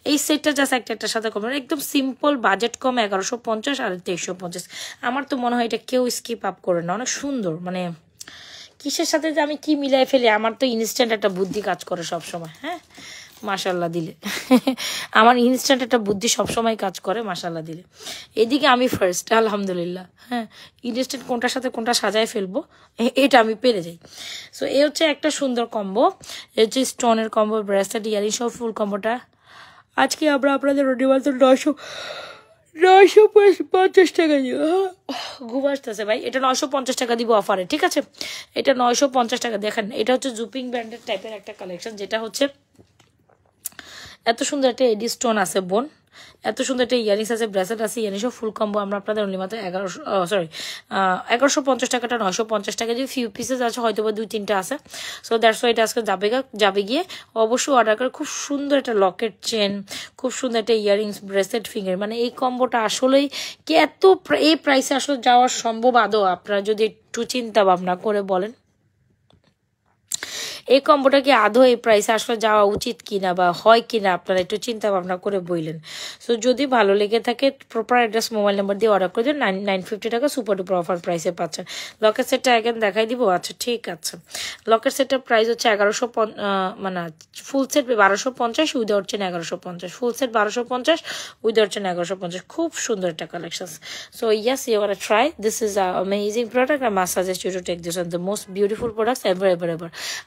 Speaker 1: এই সেটটা জাস্ট একটার সাথে করবেন, একদম সিম্পল, বাজেট কম, 1150 আর 2350। আমার তো মনে হয় এটা কেউ স্কিপ আপ করে না, অনেক সুন্দর। মানে কিসের সাথে যে আমি কি মিলাই ফেলি, আমার তো ইনস্ট্যান্ট একটা বুদ্ধি কাজ করে সবসময়। হ্যাঁ মাশাল্লাহ দিলে আমার ইনস্ট্যান্ট একটা বুদ্ধি সবসময় কাজ করে, মাশাল্লাহ দিলে। এদিকে আমি ফার্স্ট আলহামদুলিল্লাহ। হ্যাঁ ইনস্ট্যান্ট কোনটার সাথে কোনটা সাজায় ফেলবো এটা আমি পেরে যাই। সো এ হচ্ছে একটা সুন্দর কম্বো, এ হচ্ছে স্টোনের কম্বো, ব্রেসলেট, ইয়ারিং সব ফুল কম্বোটা। আজকে আমরা আপনাদের রোডিমাত্র 950 টাকা দিব। ঘুম আসতেছে ভাই, এটা 950 টাকা দিব অফারে, ঠিক আছে? এটা 950 টাকা। দেখেন এটা হচ্ছে জুপিং ব্র্যান্ডের টাইপের একটা কালেকশন, যেটা হচ্ছে এত সুন্দর একটা এডি স্টোন আছে বোন, এত সুন্দর একটা ইয়ারিংস আছে, ব্রেসলেট আছে, ইয়ারিংসও ফুল কম্বো আমরা আপনাদের অনলি মাত্র 1150 টাকাটা 950 টাকা। যে ফিউ পিসেস আছে হয়তো বা 2-3টা আছে। সো দ্যাটস ওয়াই এটা আজকে যাবে গিয়ে অবশ্যই অর্ডার করে। খুব সুন্দর একটা লকেট চেন, খুব সুন্দর একটা ইয়ারিংস, ব্রেসলেট, ফিঙ্গার, মানে এই কম্বোটা আসলেই কি এত এই প্রাইসে আসলে যাওয়া সম্ভব আদৌ? আপনারা যদি একটু চিন্তা ভাবনা করে বলেন এই কম্বোটা কি আদৌ এই প্রাইসে আসলে যাওয়া উচিত কিনা বা হয় কিনা, আপনারা একটু চিন্তা ভাবনা করে বললেন। সো যদি ভালো লেগে থাকে প্রপার অ্যাড্রেস, মোবাইল নাম্বার দিয়ে অর্ডার করে দিন। 950 টাকা সুপার ডুপার অফার প্রাইসে পাচ্ছেন। লকেট সেটটা এখন দেখাই দিব। আচ্ছা ঠিক আছে, লকেট সেটটার প্রাইস হচ্ছে 1100, মানে full set 1250, without chain 1150, full set 1250, without chain 1150। খুব সুন্দর একটা collection. So yes, you gonna try, this is a amazing product. I must suggest you to take this one, the most beautiful products ever.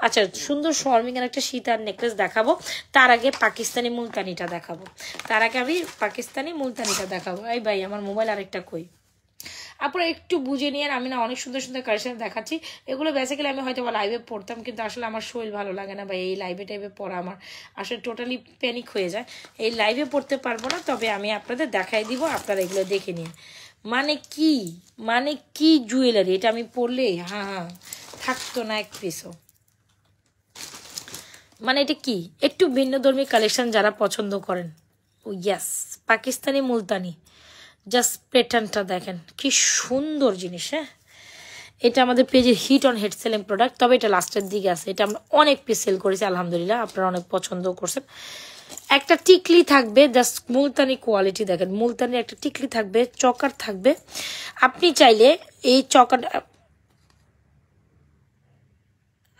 Speaker 1: আচ্ছা সুন্দর শর্মিং এর একটা সীতার necklace দেখাবো, তার আগে পাকিস্তানি মুলতানিটা দেখাবো। এই ভাই আমার মোবাইল আরেকটা কই, আপনারা একটু বুঝে নিয়ে, আমি না অনেক সুন্দর সুন্দর কালেকশন দেখাচ্ছি। এগুলো বেসিক্যালি আমি হয়তো লাইভে পড়তাম, কিন্তু আসলে আমার শরীর ভালো লাগে না ভাই, এই লাইভে টাইভে পড়া আমার আসলে টোটালি প্যানিক হয়ে যায়। এই লাইভে পড়তে পারবো না, তবে আমি আপনাদের দেখাই দিব, আপনারা এগুলো দেখে নিন। মানে কি জুয়েলারি, এটা আমি পড়লে হ্যাঁ থাকতো না এক পিসও। মানে এটা কি একটু ভিন্নধর্মী কালেকশন যারা পছন্দ করেন, ও ইয়াস পাকিস্তানি মুলতানি, জাস্ট প্যাটার্নটা দেখেন কি সুন্দর জিনিস। হ্যাঁ এটা আমাদের পেজের hit on head selling product, তবে এটা লাস্টের দিকে আছে। এটা আমরা অনেক পিস সেল করেছি আলহামদুলিল্লাহ, আপনারা অনেক পছন্দ করছেন। একটা টিকলি থাকবে, জাস্ট মুলতানি কোয়ালিটি দেখেন, মুলতানির একটা টিকলি থাকবে, চকার থাকবে। আপনি চাইলে এই চকার,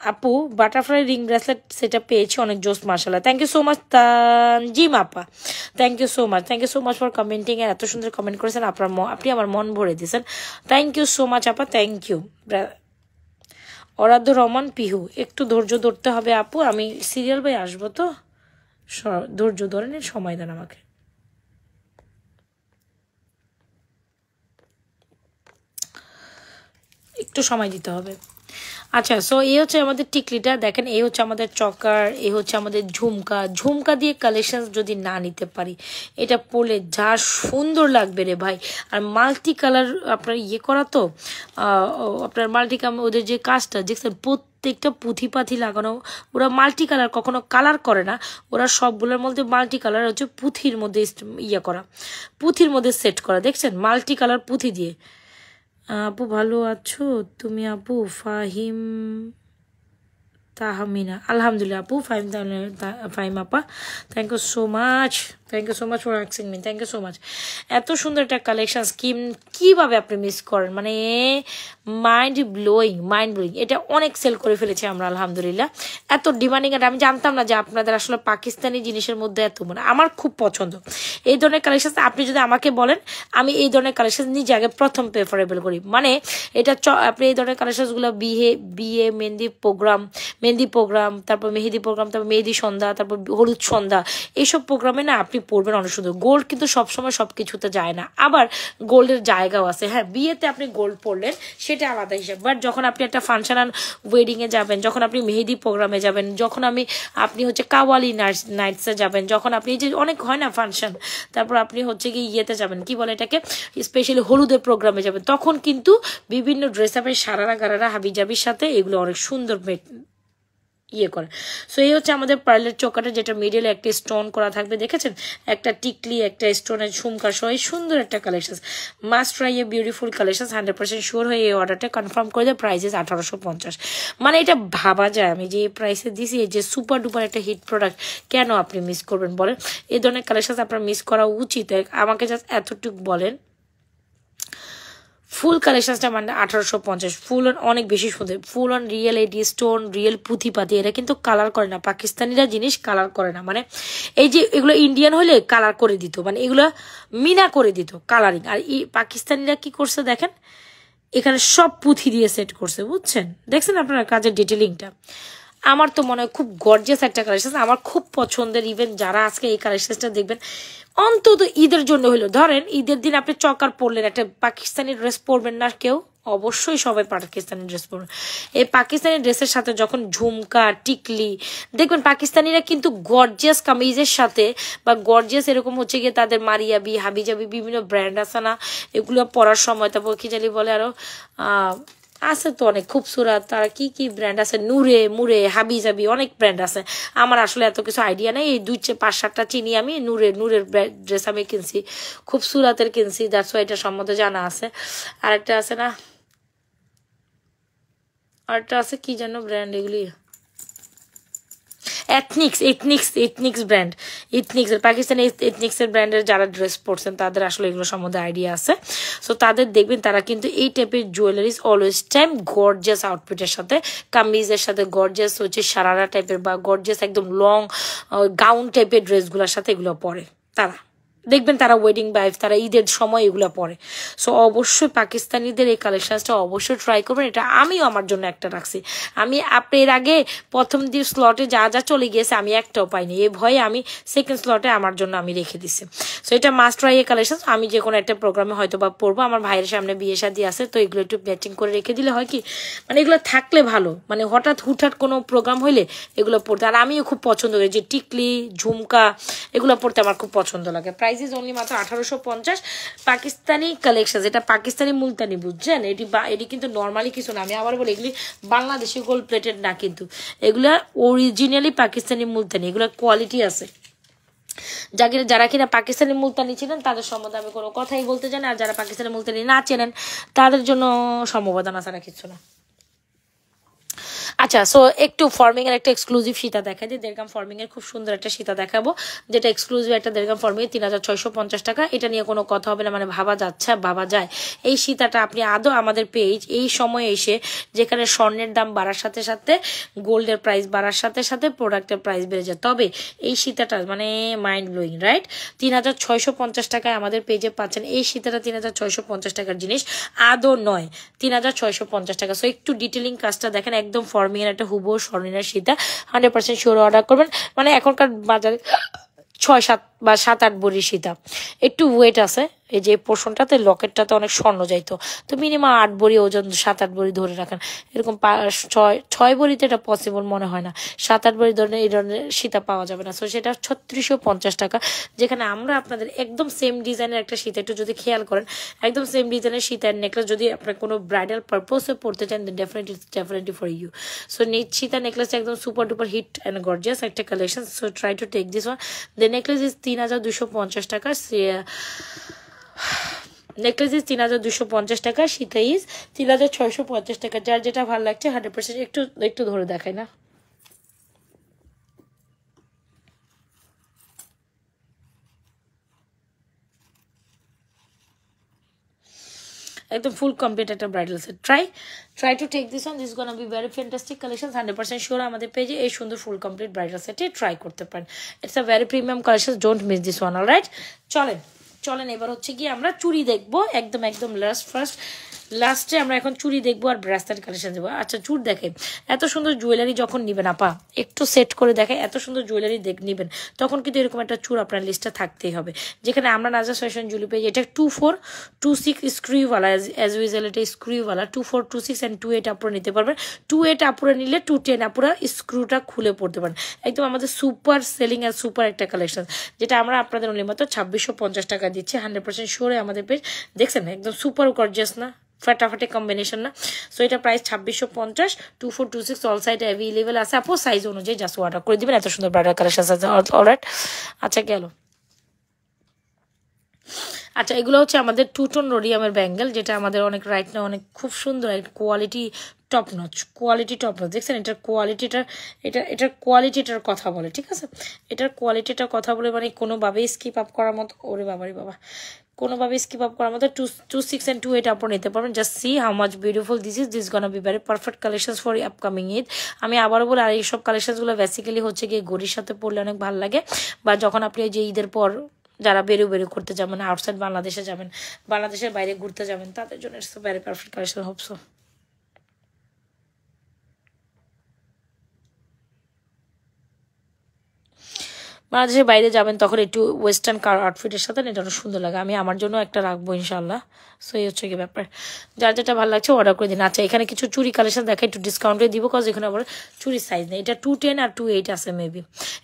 Speaker 1: আপু বাটারফ্লাই রিং ব্রেসলেট সেটা পেয়েছি, অনেক জোস মাশাআল্লাহ। Thank you so much Tanzim আপা, thank you so much for commenting, এর এত সুন্দর কমেন্ট করেছেন, আপনি আমার মন ভরে দিয়েছেন। থ্যাংক ইউ সো মাচ আপা, থ্যাংক ইউ। অরাধ্য রহমান পিহু, একটু ধৈর্য ধরতে হবে আপু, আমি সিরিয়াল বাই আসবো তো, ধৈর্য ধরে নিন, সময় দেন আমাকে। একটু সময় দিতে হবে। আচ্ছা সো এই হচ্ছে আমাদের টিকলিটা দেখেন, এই হচ্ছে আমাদের চকার, এই হচ্ছে আমাদের ঝুমকা দিয়ে কালেকশন যদি না নিতে পারি, এটা পরলে যা সুন্দর লাগবে রে ভাই। আর মাল্টি কালার আপনার ইয়ে করা তো, আপনার মাল্টি ওদের যে কাজটা দেখছেন, প্রত্যেকটা পুঁথি পাথি লাগানো, ওরা মাল্টি কালার কখনো কালার করে না, ওরা সবগুলোর মধ্যে মাল্টি কালার হচ্ছে পুঁথির মধ্যে ইয়ে করা, পুঁথির মধ্যে সেট করা, দেখছেন মাল্টি কালার পুঁথি দিয়ে। আপু ভালো আছো তুমি? আপু ফাহিম তাহমিনা, আলহামদুলিল্লাহ আপু, ফাহিম আপা, thank you so much for asking me, thank you so much. এত সুন্দর একটা কালেকশন স্কিম কিভাবে আপনি মিস করেন, মানে মাইন্ড ব্লোয়িং। এটা অনেক সেল করে ফেলেছি আমরা আলহামদুলিল্লাহ, এত ডিমান্ডিং। আর আমি জানতাম না যে আপনাদের আসলে পাকিস্তানি জিনিসের মধ্যে এত, মানে আমার খুব পছন্দ এই ধরনের কালেকশন। আপনি যদি আমাকে বলেন, আমি এই ধরনের কালেকশন নিজে আগে প্রথম প্রেফারেবল করি, মানে এটা আপনি এই ধরনের কালেকশনগুলো বিয়ে মেহেদি প্রোগ্রাম, তারপর মেহেদি প্রোগ্রাম, তারপর মেহেদি সন্ধ্যা, তারপর হলুদ সন্ধ্যা, এইসব প্রোগ্রামে না আপনি আপনি পরবেন অনেক সুন্দর। গোল্ড কিন্তু সবসময় সব কিছুতে যায় না, আবার গোল্ডের জায়গাও আছে। হ্যাঁ, বিয়েতে আপনি গোল্ড পরলেন সেটা আলাদা হিসাব, বাট যখন আপনি একটা ফাংশন ওয়েডিংয়ে যাবেন, যখন আপনি মেহেদি প্রোগ্রামে যাবেন, যখন আপনি হচ্ছে কাওয়ালি নাইটসে যাবেন, যখন আপনি যে অনেক হয় না ফাংশন, তারপর আপনি হচ্ছে কি ইয়েতে যাবেন, কি বলে এটাকে, স্পেশালি হলুদের প্রোগ্রামে যাবেন, তখন কিন্তু বিভিন্ন ড্রেস আপের সারারা গারারা হাবিজাবির সাথে এগুলো অনেক সুন্দর ইয়ে করে। সো এই হচ্ছে আমাদের পার্লের চোকাটা, যেটা মিডলে একটা স্টোন করা থাকবে, দেখেছেন, একটা টিকলি, একটা স্টোনের ঝুমকা সহ সুন্দর একটা collection. Must try a beautiful collection. 100% sure হয়ে এই অর্ডারটা কনফার্ম করে দেয়। প্রাইসেস 1850। মানে এটা ভাবা যায় আমি যে এই প্রাইসে দিছি, এই যে সুপার ডুপার একটা হিট প্রোডাক্ট, কেন আপনি মিস করবেন বলেন? এই ধরনের কালেকশন আপনার মিস করা উচিত। আমাকে জাস্ট এতটুকু বলেন, ফুল কালেকশনসটা মানে 1850, ফুল অন অনেক বেশি সুন্দর, full on real AD stone, real পুঁথিপাতি। এরা কিন্তু কালার করে না, পাকিস্তানিরা জিনিস কালার করে না। মানে এই যে এগুলো ইন্ডিয়ান হলে কালার করে দিত, মানে এগুলো মিনা করে দিত কালারিং, আর এই পাকিস্তানিরা কি করছে দেখেন, এখানে সব পুঁথি দিয়ে সেট করছে, বুঝছেন? দেখছেন আপনারা কাজের ডিটেলিংটা? আমার তো মনে হয় খুব গর্জিয়াস একটা কালেকশন, আমার খুব পছন্দের। ইভেন যারা আজকে এই কালেকশনটা দেখবেন, অন্তত ঈদের জন্য হলো, ধরেন ঈদের দিন আপনি চকার পরলেন, একটা পাকিস্তানি ড্রেস পরবেন না কেউ? অবশ্যই সবাই পাকিস্তানি ড্রেস পরবেন। এই পাকিস্তানি ড্রেসের সাথে যখন ঝুমকা, টিকলি, দেখবেন পাকিস্তানিরা কিন্তু গর্জিয়াস কামিজের সাথে বা গর্জিয়াস এরকম হচ্ছে গিয়ে তাদের মারিয়াবি, হাবিজাবি বিভিন্ন ব্র্যান্ড আছে না, এগুলো পরার সময়, তারপর কি জানি বলে আরো আছে তো অনেক খুবসুরত, তারা কি কি ব্র্যান্ড আছে, নূরে মুরে হাবিজাবি, অনেক ব্র্যান্ড আছে। আমার আসলে এত কিছু আইডিয়া নেই, এই 5-7টা চিনি আমি। নূরের ড্রেস আমি কিনছি, খুবসুরতের কিনছি, দ্যাটস ওয়াই এটা সম্বন্ধে জানা আছে। আরেকটা আছে না, আরেকটা আছে কি যেন ব্র্যান্ড, এগুলি এথনিক্স ব্র্যান্ড, পাকিস্তানি এথনিক্সের ব্র্যান্ডের যারা ড্রেস পরছেন তাদের আসলে এগুলো সম্বন্ধে আইডিয়া আছে। সো তাদের দেখবেন তারা কিন্তু এই টাইপের জুয়েলারিজ অলওয়েজ টাইম গর্জিয়াস আউটফিটের সাথে, কামিজের সাথে গর্জিয়াস হচ্ছে সারারা টাইপের বা গর্জিয়াস একদম লং গাউন টাইপের ড্রেসগুলোর সাথে এগুলো পরে তারা, দেখবেন তারা ওয়েডিং বাইফ, তারা ঈদের সময় এগুলো পরে। সো অবশ্যই পাকিস্তানিদের এই কালেকশনসটা অবশ্যই ট্রাই করবেন। এটা আমিও আমার জন্য একটা রাখছি। আমি এর আগে প্রথম দিন স্লটে যা যা চলে গিয়েছে আমি একটাও পাইনি, এই ভয়ে আমি সেকেন্ড স্লটে আমার জন্য আমি রেখে দিছি। সো এটা মাস্ট ট্রাই এই কালেকশন। আমি যে কোনো একটা প্রোগ্রামে হয়তো বা পরবো, আমার ভাইয়ের সামনে বিয়ে শাদী আছে, তো এগুলো একটু ম্যাচিং করে রেখে দিলে হয় কি, মানে এগুলো থাকলে ভালো, মানে হুটহাট কোনো প্রোগ্রাম হইলে এগুলো পড়তে। আর আমিও খুব পছন্দ করি যে টিকলি, ঝুমকা, এগুলো পড়তে আমার খুব পছন্দ লাগে। প্রাইস ইজ অনলি মাত্র 1850। পাকিস্তানি কালেকশন, এটা পাকিস্তানি মুলতানি, বুঝছেন? এটি কিন্তু নর্মালি কিছু না। আমি আবার বলি, এগুলি বাংলাদেশি গোল্ড প্লেটেড না, কিন্তু এগুলা অরিজিনালি পাকিস্তানি মুলতানি, এগুলো কোয়ালিটি আছে। যারা কিনা পাকিস্তানি মুলতানি ছিলেন তাদের সম্বন্ধে আমি কোনো কথাই বলতে চাই না, আর যারা পাকিস্তানি মুলতানি না চেনেন তাদের জন্য সমবেদনা ছাড়া কিছু না। আচ্ছা, সো একটু ফর্মিং এর একটা এক্সক্লুসিভ সীতা দেখাই দিই। দেড়গ্রাম ফর্মিং এর খুব সুন্দর একটা সীতা দেখাবো, যেটা এক্সক্লুসিভ একটা দেড়গ্রাম ফর্মিং 3650 টাকা। এটা নিয়ে কোনো কথা হবে না, মানে ভাবা যায়। এই সীতাটা আপনি আদৌ আমাদের পেজ এই সময় এসে, যেখানে স্বর্ণের দাম বাড়ার সাথে সাথে, গোল্ডের প্রাইস বাড়ার সাথে সাথে প্রোডাক্টের প্রাইস বেড়ে যায়, তবে এই সীতাটা মানে মাইন্ড ব্লোয়িং, রাইট? 3650 টাকায় আমাদের পেজে পাচ্ছেন এই সীতাটা। 3650 টাকার জিনিস আদৌ নয়, 3650 টাকা। সো একটু ডিটেলিং কাজটা দেখেন, একদম ফর্মিং এর একটা হুবহু স্বর্ণের সীতা। 100% শিওর অর্ডার করবেন। মানে এখনকার বাজারে 6-7 বা 7-8 ভরি সীতা, একটু ওয়েট আছে। এই যে পোর্শনটাতে লকেটটাতে অনেক স্বর্ণ যাইতো, তো মিনিমাম 8 ভরি ওজন, 7-8 ভরি ধরে রাখেন। এরকম 6 ভরিতে এটা পসিবল মনে হয় না। 7-8 ভরি ধরনের এই ধরনের সীতা পাওয়া যাবে না। সো সেটা 3650 টাকা। যেখানে আমরা আপনাদের একদম সেম ডিজাইনের একটা সীতা, একটু যদি খেয়াল করেন, একদম সেম ডিজাইনের সীতার নেকলেস যদি আপনার কোনো ব্রাইডাল পারপোসে পড়তে চান, definitely for you. So Sita necklace একদম super duper hit and gorgeous একটা collection. So try to take this one. The necklace is 3250 টাকা। নেকলেস ইজ 3250 টাকা, সীতা ইজ 3650 টাকা। যার যেটা ভালো লাগছে 100%। একটু ধরে দেখাই না, একদম ফুল কমপ্লিট একটা bridal set. Try to take this one, this gonna be very fantastic collection. 100% sure আমাদের পেজে এই সুন্দর ফুল কমপ্লিট ব্রাইডাল সেটে ট্রাই করতে পারেন। It's a very premium collection, don't miss this one. Alright, চলেন এবার হচ্ছে কি আমরা চুড়ি দেখবো। একদম লাস্ট ফার্স্ট লাস্টে আমরা এখন চুড়ি দেখবো আর ব্রেসলেট কালেকশন দেবো। আচ্ছা চুড় দেখে এত সুন্দর জুয়েলারি যখন নিবেন আপা, একটু সেট করে দেখে এত সুন্দর জুয়েলারি নিবেন, তখন কিন্তু এরকম একটা চুড় আপনার লিস্টে থাকতেই হবে। যেখানে আমরা নাজাস ফ্যাশন জুয়েলারি পেয়ে, এটা 2426 স্ক্রিউওয়ালা, অ্যাজ ইউজুয়াল এটা স্ক্রিউওয়ালা 2426 অ্যান্ড 28 আপুরা নিতে পারবেন। 28 আপুরা নিলে 210 আপুরা স্ক্রুটা খুলে পড়তে পারেন। একদম আমাদের সুপার সেলিং আর সুপার একটা কালেকশন, যেটা আমরা আপনাদের অনলি মাত্র 2650 টাকা দিচ্ছি। 100% শিওরে আমাদের পেজ দেখছেন, একদম সুপার গর্জিয়াস না, ফাটাফাটি কম্বিনেশন না। সো এটা প্রাইস 2650, 2426 অল সাইড অ্যাভেলেবেল আছে। আপু সাইজ অনুযায়ী জাস্ট অর্ডার করে দিবেন, এত সুন্দর ব্রাইডাল কালেকশন আছে। অলরাইট, আচ্ছা গেল। আচ্ছা এগুলো হচ্ছে আমাদের 2 টোন রোডিয়ামের ব্যাঙ্গেল, যেটা আমাদের অনেক রাইট না অনেক খুব সুন্দর quality, top notch quality, top notch দেখছেন। এটার কোয়ালিটিটার এটার কোয়ালিটিটার কথা বলে, ঠিক আছে, এটার কোয়ালিটিটার কথা বলে, মানে কোনোভাবেই স্কিপ আপ করার মতো, ওরে বাবারে বাবা, কোনোভাবে স্কিপ আপ করার মতো 26 and 28 আপনারা নিতে পারবেন। Just see how much beautiful this gonna be very perfect collections for upcoming Eid. আমি আবারও বলি, আর এইসব কালেকশনসগুলো বেসিক্যালি হচ্ছে গিয়ে ঘড়ির সাথে পরলে অনেক ভালো লাগে, বা যখন আপনি যে ঈদের পর যারা বেরো করতে যাবেন, আউটসাইড বাংলাদেশে যাবেন, বাংলাদেশের বাইরে ঘুরতে যাবেন, তাদের জন্য it's very perfect collection. Hope so বাংলাদেশের বাইরে যাবেন তখন একটু ওয়েস্টার্ন আউটফিটের সাথে এটা অনেক সুন্দর লাগে। আমি আমার জন্য একটা রাখবো ইনশাল্লাহ। সো এই হচ্ছে কি ব্যাপার, যার যেটা ভালো লাগছে অর্ডার করে দিন। আচ্ছা এখানে কিছু চুরি কালেকশন দেখা, একটু ডিসকাউন্টে দিব, কজ এখানে আবার চুরি সাইজ নেই। এটা 210 আর 28 আছে মেবি,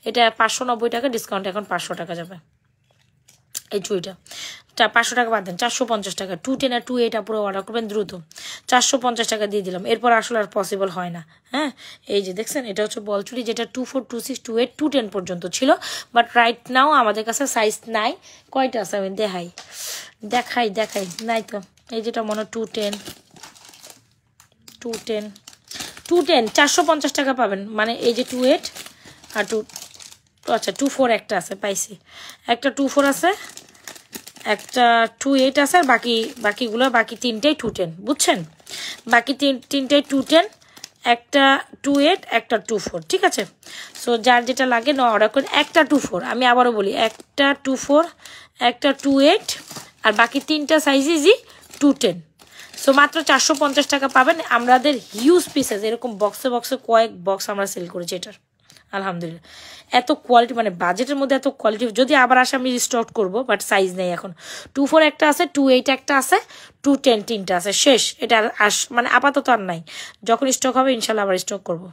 Speaker 1: এটা 590 টাকা, ডিসকাউন্ট এখন 500 টাকা যাবে। এই চুড়িটা 500 টাকা বাদ দেন, 450 টাকা। 210 আর 28 পুরো অর্ডার করবেন দ্রুত, 450 টাকা দিয়ে দিলাম। এরপর আসলে আর পসিবল হয় না। হ্যাঁ এই যে দেখছেন, এটা হচ্ছে বল চুড়ি, যেটা 2426 28 210 পর্যন্ত ছিল, বাট রাইট নাও আমাদের কাছে সাইজ নাই। কয়টা আছে আমি দেখাই নাই তো। এই যেটা মনে 210 450 টাকা পাবেন, মানে এই যে 28 আর 2, আচ্ছা 24 একটা আছে, পাইছি একটা 24 আছে, একটা 28 আছে, আর বাকিগুলো বাকি তিনটাই 210, বুঝছেন, বাকি তিনটাই 210, একটা 28 একটা 24, ঠিক আছে। সো যার যেটা লাগে না অর্ডার করে। একটা 24, আমি আবারও বলি, একটা 24, একটা 28, আর বাকি তিনটা সাইজই 210। সো মাত্র 450 টাকা পাবেন। আমাদের হিউজ পিসেস এরকম বক্সে কয়েক বক্স আমরা সেল করেছি এটার, আলহামদুলিল্লাহ। এত কোয়ালিটি, মানে বাজেটের মধ্যে এত কোয়ালিটি, যদি আবার আসে আমি স্টক করবো, বাট সাইজ নেই এখন। 24 একটা আছে, 28 একটা আছে, 210 তিনটা আছে, শেষ। এটা মানে আপাতত আর নাই, যখন স্টক হবে ইনশাল্লাহ আবার স্টক করবো।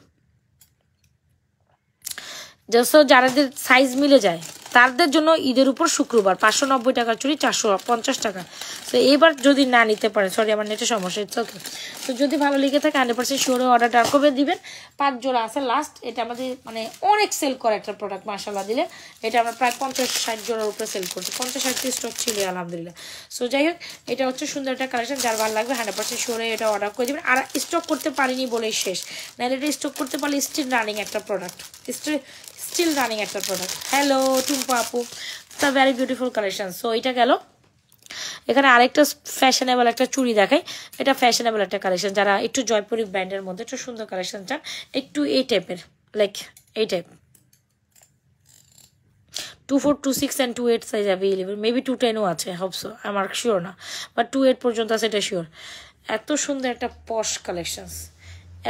Speaker 1: জাস্ট যাদের সাইজ মিলে যায় তাদের জন্য ঈদের উপর শুক্রবার 590 টাকার চুড়ি 450 টাকা। তো এবার যদি না নিতে পারেন, সরি আমার নেটের সমস্যা, ইটস ওকে। তো যদি ভালো লেগে থাকে 100% শিওরে অর্ডারটা কবে দিবেন। 5 জোড়া আছে লাস্ট, এটা আমাদের মানে অনেক সেল করা একটা প্রোডাক্ট মাশাআল্লাহ দিলে। এটা আমরা প্রায় 50-60 জোড়ার উপরে সেল করছি, 50-60 স্টক ছিল আলহামদুলিল্লাহ। সো যাই হোক, এটা হচ্ছে সুন্দর একটা কালেকশন, যার ভালো লাগবে 100% শিওরে এটা অর্ডার করে দিবেন। আর স্টক করতে পারিনি বলেই শেষ, নাহলে এটা স্টক করতে পারলে স্টিল রানিং একটা প্রোডাক্ট, স্টিল রানিং একটা প্রোডাক্ট। হ্যালো টুম্পা আপু, the very beautiful collection. So এটা গেল। এখানে আরেকটা ফ্যাশনেবল একটা চুড়ি দেখাই, এটা ফ্যাশনেবল একটা কালেকশন। যারা একটু জয়পুরি ব্র্যান্ডের মধ্যে একটু সুন্দর কালেকশন চান, একটু এই টাইপের, লাইক এই type, 2426 and 28 size available, maybe 210ও আছে, হোপসো, আমার শিওর না, বাট 28 পর্যন্ত আছে, এটা শিওর। এত সুন্দর একটা পশ কালেকশনস,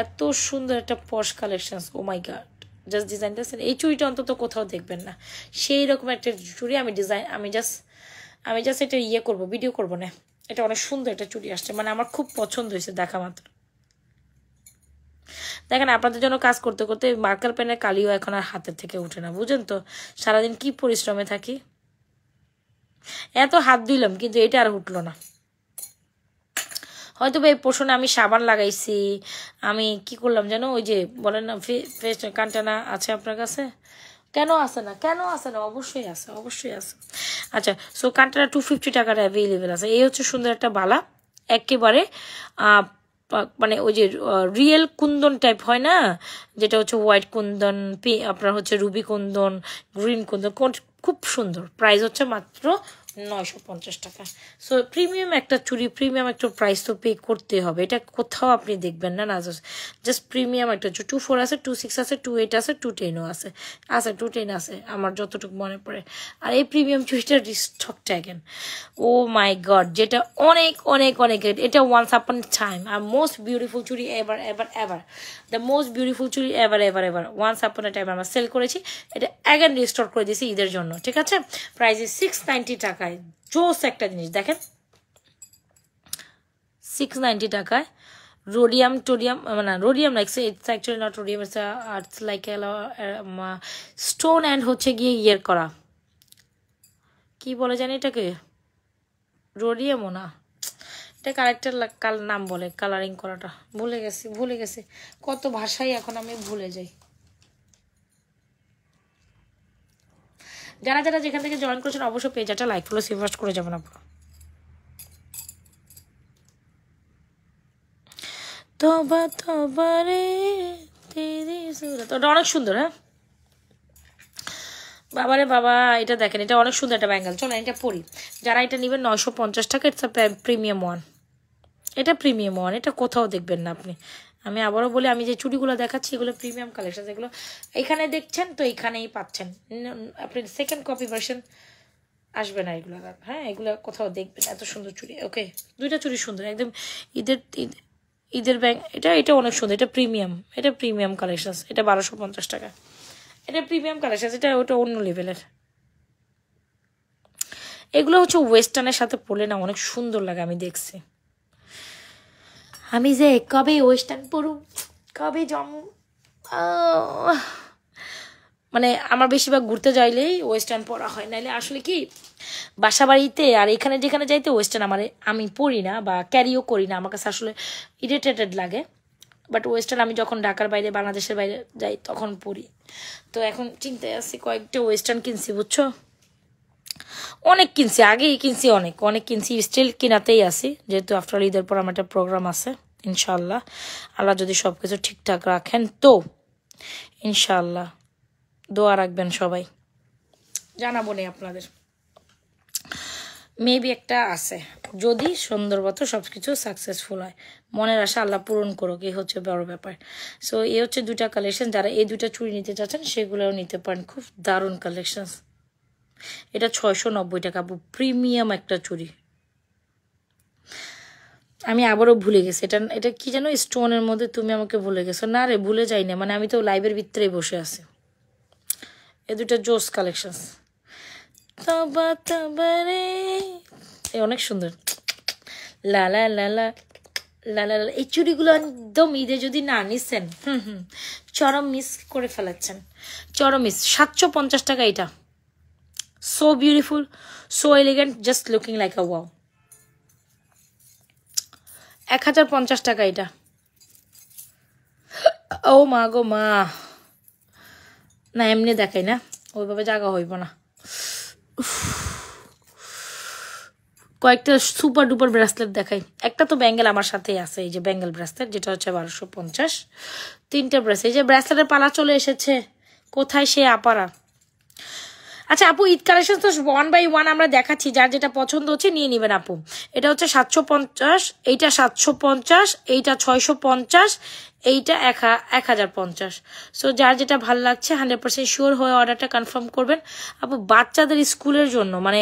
Speaker 1: এত সুন্দর একটা পশ collections, O my god, just ডিজাইনটা, এই চুড়িটা অন্তত কোথাও দেখবেন না, সেই রকম একটা চুড়ি। আমি জাস্ট এটা করবো, ভিডিও করবো না। এটা অনেক সুন্দর একটা চুড়ি আসছে, মানে আমার খুব পছন্দ হয়েছে দেখা মাত্র। দেখেন আপনাদের জন্য কাজ করতে করতে মার্কার পেনের কালিও এখন আর হাতের থেকে উঠে না, বুঝেন তো, সারাদিন কি পরিশ্রমে থাকি। এত হাত দিলাম কিন্তু এটা আর উঠলো না। হয়তো এই পোষণে আমি সাবান লাগাইছি, আমি কি করলাম যেন, ওই যে বলেন না ফেস কান্টানা আছে আপনার কাছে, কেন আসে না, অবশ্যই আছে। আচ্ছা, সো কান্টানা 250 টাকার অ্যাভেলেবেল আছে। এই হচ্ছে সুন্দর একটা বালা, একেবারে মানে ওই যে রিয়েল কুন্দন টাইপ হয় না, যেটা হচ্ছে হোয়াইট কুন্দন, আপনার হচ্ছে রুবি কুন্দন, গ্রিন কুন্দন, খুব সুন্দর। প্রাইস হচ্ছে মাত্র 950 টাকা। সো প্রিমিয়াম একটা চুড়ি, প্রিমিয়াম একটা প্রাইস তো পে করতে হবে, এটা কোথাও আপনি দেখবেন না। জাস্ট প্রিমিয়াম একটা 2.4 আছে, 2.6 আছে, 2.8 আছে, 2.10ও আছে, 2.10 আছে আমার যতটুকু মনে পড়ে। আর এই প্রিমিয়াম চুড়িটা রিস্টক ট্যাগেন, ও মাই গড, যেটা অনেক অনেক অনেক, এটা ওয়ান্স আপন টাইম আর most beautiful churi ever ever ever, the most beautiful churi ever ever ever, once upon time আমরা সেল করেছি, এটা অ্যাগেন রিস্টোর করে দিয়েছি ঈদের জন্য, ঠিক আছে। প্রাইস 690 টাকায়, জোস একটা জিনিস দেখেন, 690 টাকায়। রোডিয়াম টোডিয়াম, মানে rhodium like it's actually not rhodium, it's like stone and হচ্ছে গিয়ে ইয়ের করা, কি বলে জানি এটাকে, রোডিয়ামও না, এটা কারেক্টার নাম বলে, কালারিং করাটা ভুলে গেছি কত ভাষাই এখন আমি ভুলে যাই। যারা যারা যেখান থেকে জয়েন করেছেন অবশ্যই পেজটা লাইক ফলো সেভ করে যাবেন আপনারা। তবা তবা রে তেরি সুরত, ওটা অনেক সুন্দর। হ্যাঁ বাবারে বাবা, এটা দেখেন, এটা অনেক সুন্দর একটা ব্যাঙ্গেল। চলেন এটা পরি, যারা এটা নেবেন 950 টাকা, ইটস প্রিমিয়াম ওয়ান, এটা প্রিমিয়াম ওয়ান, এটা কোথাও দেখবেন না আপনি। আমি আবারও বলি, আমি যে চুড়িগুলো দেখাচ্ছি এগুলো প্রিমিয়াম কালেকশন, এগুলো এইখানে দেখছেন তো এইখানেই পাচ্ছেন, আপনি সেকেন্ড কপি ভার্সন আসবে না এগুলো। হ্যাঁ এগুলো কোথাও দেখবেন, এত সুন্দর চুড়ি। ওকে, দুইটা চুড়ি সুন্দর একদম, ঈদের ঈদের ব্যাগ, এটা অনেক সুন্দর, এটা প্রিমিয়াম কালেকশন, এটা 1250 টাকা, এটা প্রিমিয়াম কালেকশন, এটা ওটা অন্য লেভেলের। এগুলো হচ্ছে ওয়েস্টার্নের সাথে পরলে না অনেক সুন্দর লাগে, আমি দেখছি। আমি যে কবে ওয়েস্টার্ন পরুম, কবে মানে আমার বেশিরভাগ ঘুরতে যাইলেই ওয়েস্টার্ন পরা হয়, নাইলে আসলে কি বাসা বাড়িতে আর এখানে যেখানে যাইতে ওয়েস্টার্ন আমি পরি না বা ক্যারিও করি না, আমার কাছে আসলে ইরিটেটেড লাগে। বাট ওয়েস্টার্ন আমি যখন ঢাকার বাইরে বাংলাদেশের বাইরে যাই তখন পরি। তো এখন চিন্তায় আছি, কয়েকটা ওয়েস্টার্ন কিনছি বুঝছো, অনেক কিনছি, আগেই কিনছি, অনেক অনেক কিনছি, স্টিল কিনাতেই আছি, যেহেতু আফটার ঈদের পর আমার একটা প্রোগ্রাম আছে ইনশাল্লাহ, আল্লাহ যদি সব কিছু ঠিকঠাক রাখেন তো ইনশাল্লাহ দোয়া রাখবেন সবাই, জানাবো নি আপনাদের, মেবি একটা আছে, যদি সুন্দরবত সব কিছু সাকসেসফুল হয়, মনের আশা আল্লাহ পূরণ করুক, এই হচ্ছে বড় ব্যাপার। সো এই হচ্ছে দুইটা কালেকশন, যারা এই দুইটা চুড়ি নিতে চাচ্ছেন সেগুলোও নিতে পারেন, খুব দারুণ কালেকশন। এটা 690 টাকা, প্রিমিয়াম একটা চুড়ি। আমি আবারও ভুলে গেছি, এটা কি যেন স্টোনের মধ্যে, তুমি আমাকে ভুলে গেছো। না রে ভুলে যাই না, মানে আমি তো লাইভের ভিতরেই বসে আছি। এই দুটা জোস কালেকশন, তবা তবা রে, অনেক সুন্দর, লা লা লা লা লা লা। এই চুড়িগুলো একদম ঈদে যদি না নিচ্ছেন, চরম মিস করে ফেলাচ্ছেন, চরম মিস। 750 টাকা এটা, so beautiful, so elegant, just looking like আ ওয়াও। 1050 টাকা এটা, ও মা গো মা, না এমনি দেখাই না, ওইভাবে জায়গা হইব না। কয়েকটা সুপার ডুপার ব্রেসলেট দেখাই, একটা তো ব্যাঙ্গেল আমার সাথেই আছে, এই যে ব্যাঙ্গেল ব্রেসলেট, যেটা হচ্ছে 1250, 3টা ব্রেসলেট। এই যে ব্রেসলেটের পালা চলে এসেছে, কোথায় সে আপারা। আচ্ছা আপু, ঈদ কালেকশন তো 1 বাই 1 আমরা দেখাচ্ছি, যার যেটা পছন্দ হচ্ছে নিয়ে নেবেন আপু। এটা হচ্ছে 750, এইটা 750, এইটা 650, এইটা 1050। সো যার যেটা ভালো লাগছে 100% শিওর হয়ে অর্ডারটা কনফার্ম করবেন আপু। বাচ্চাদের স্কুলের জন্য, মানে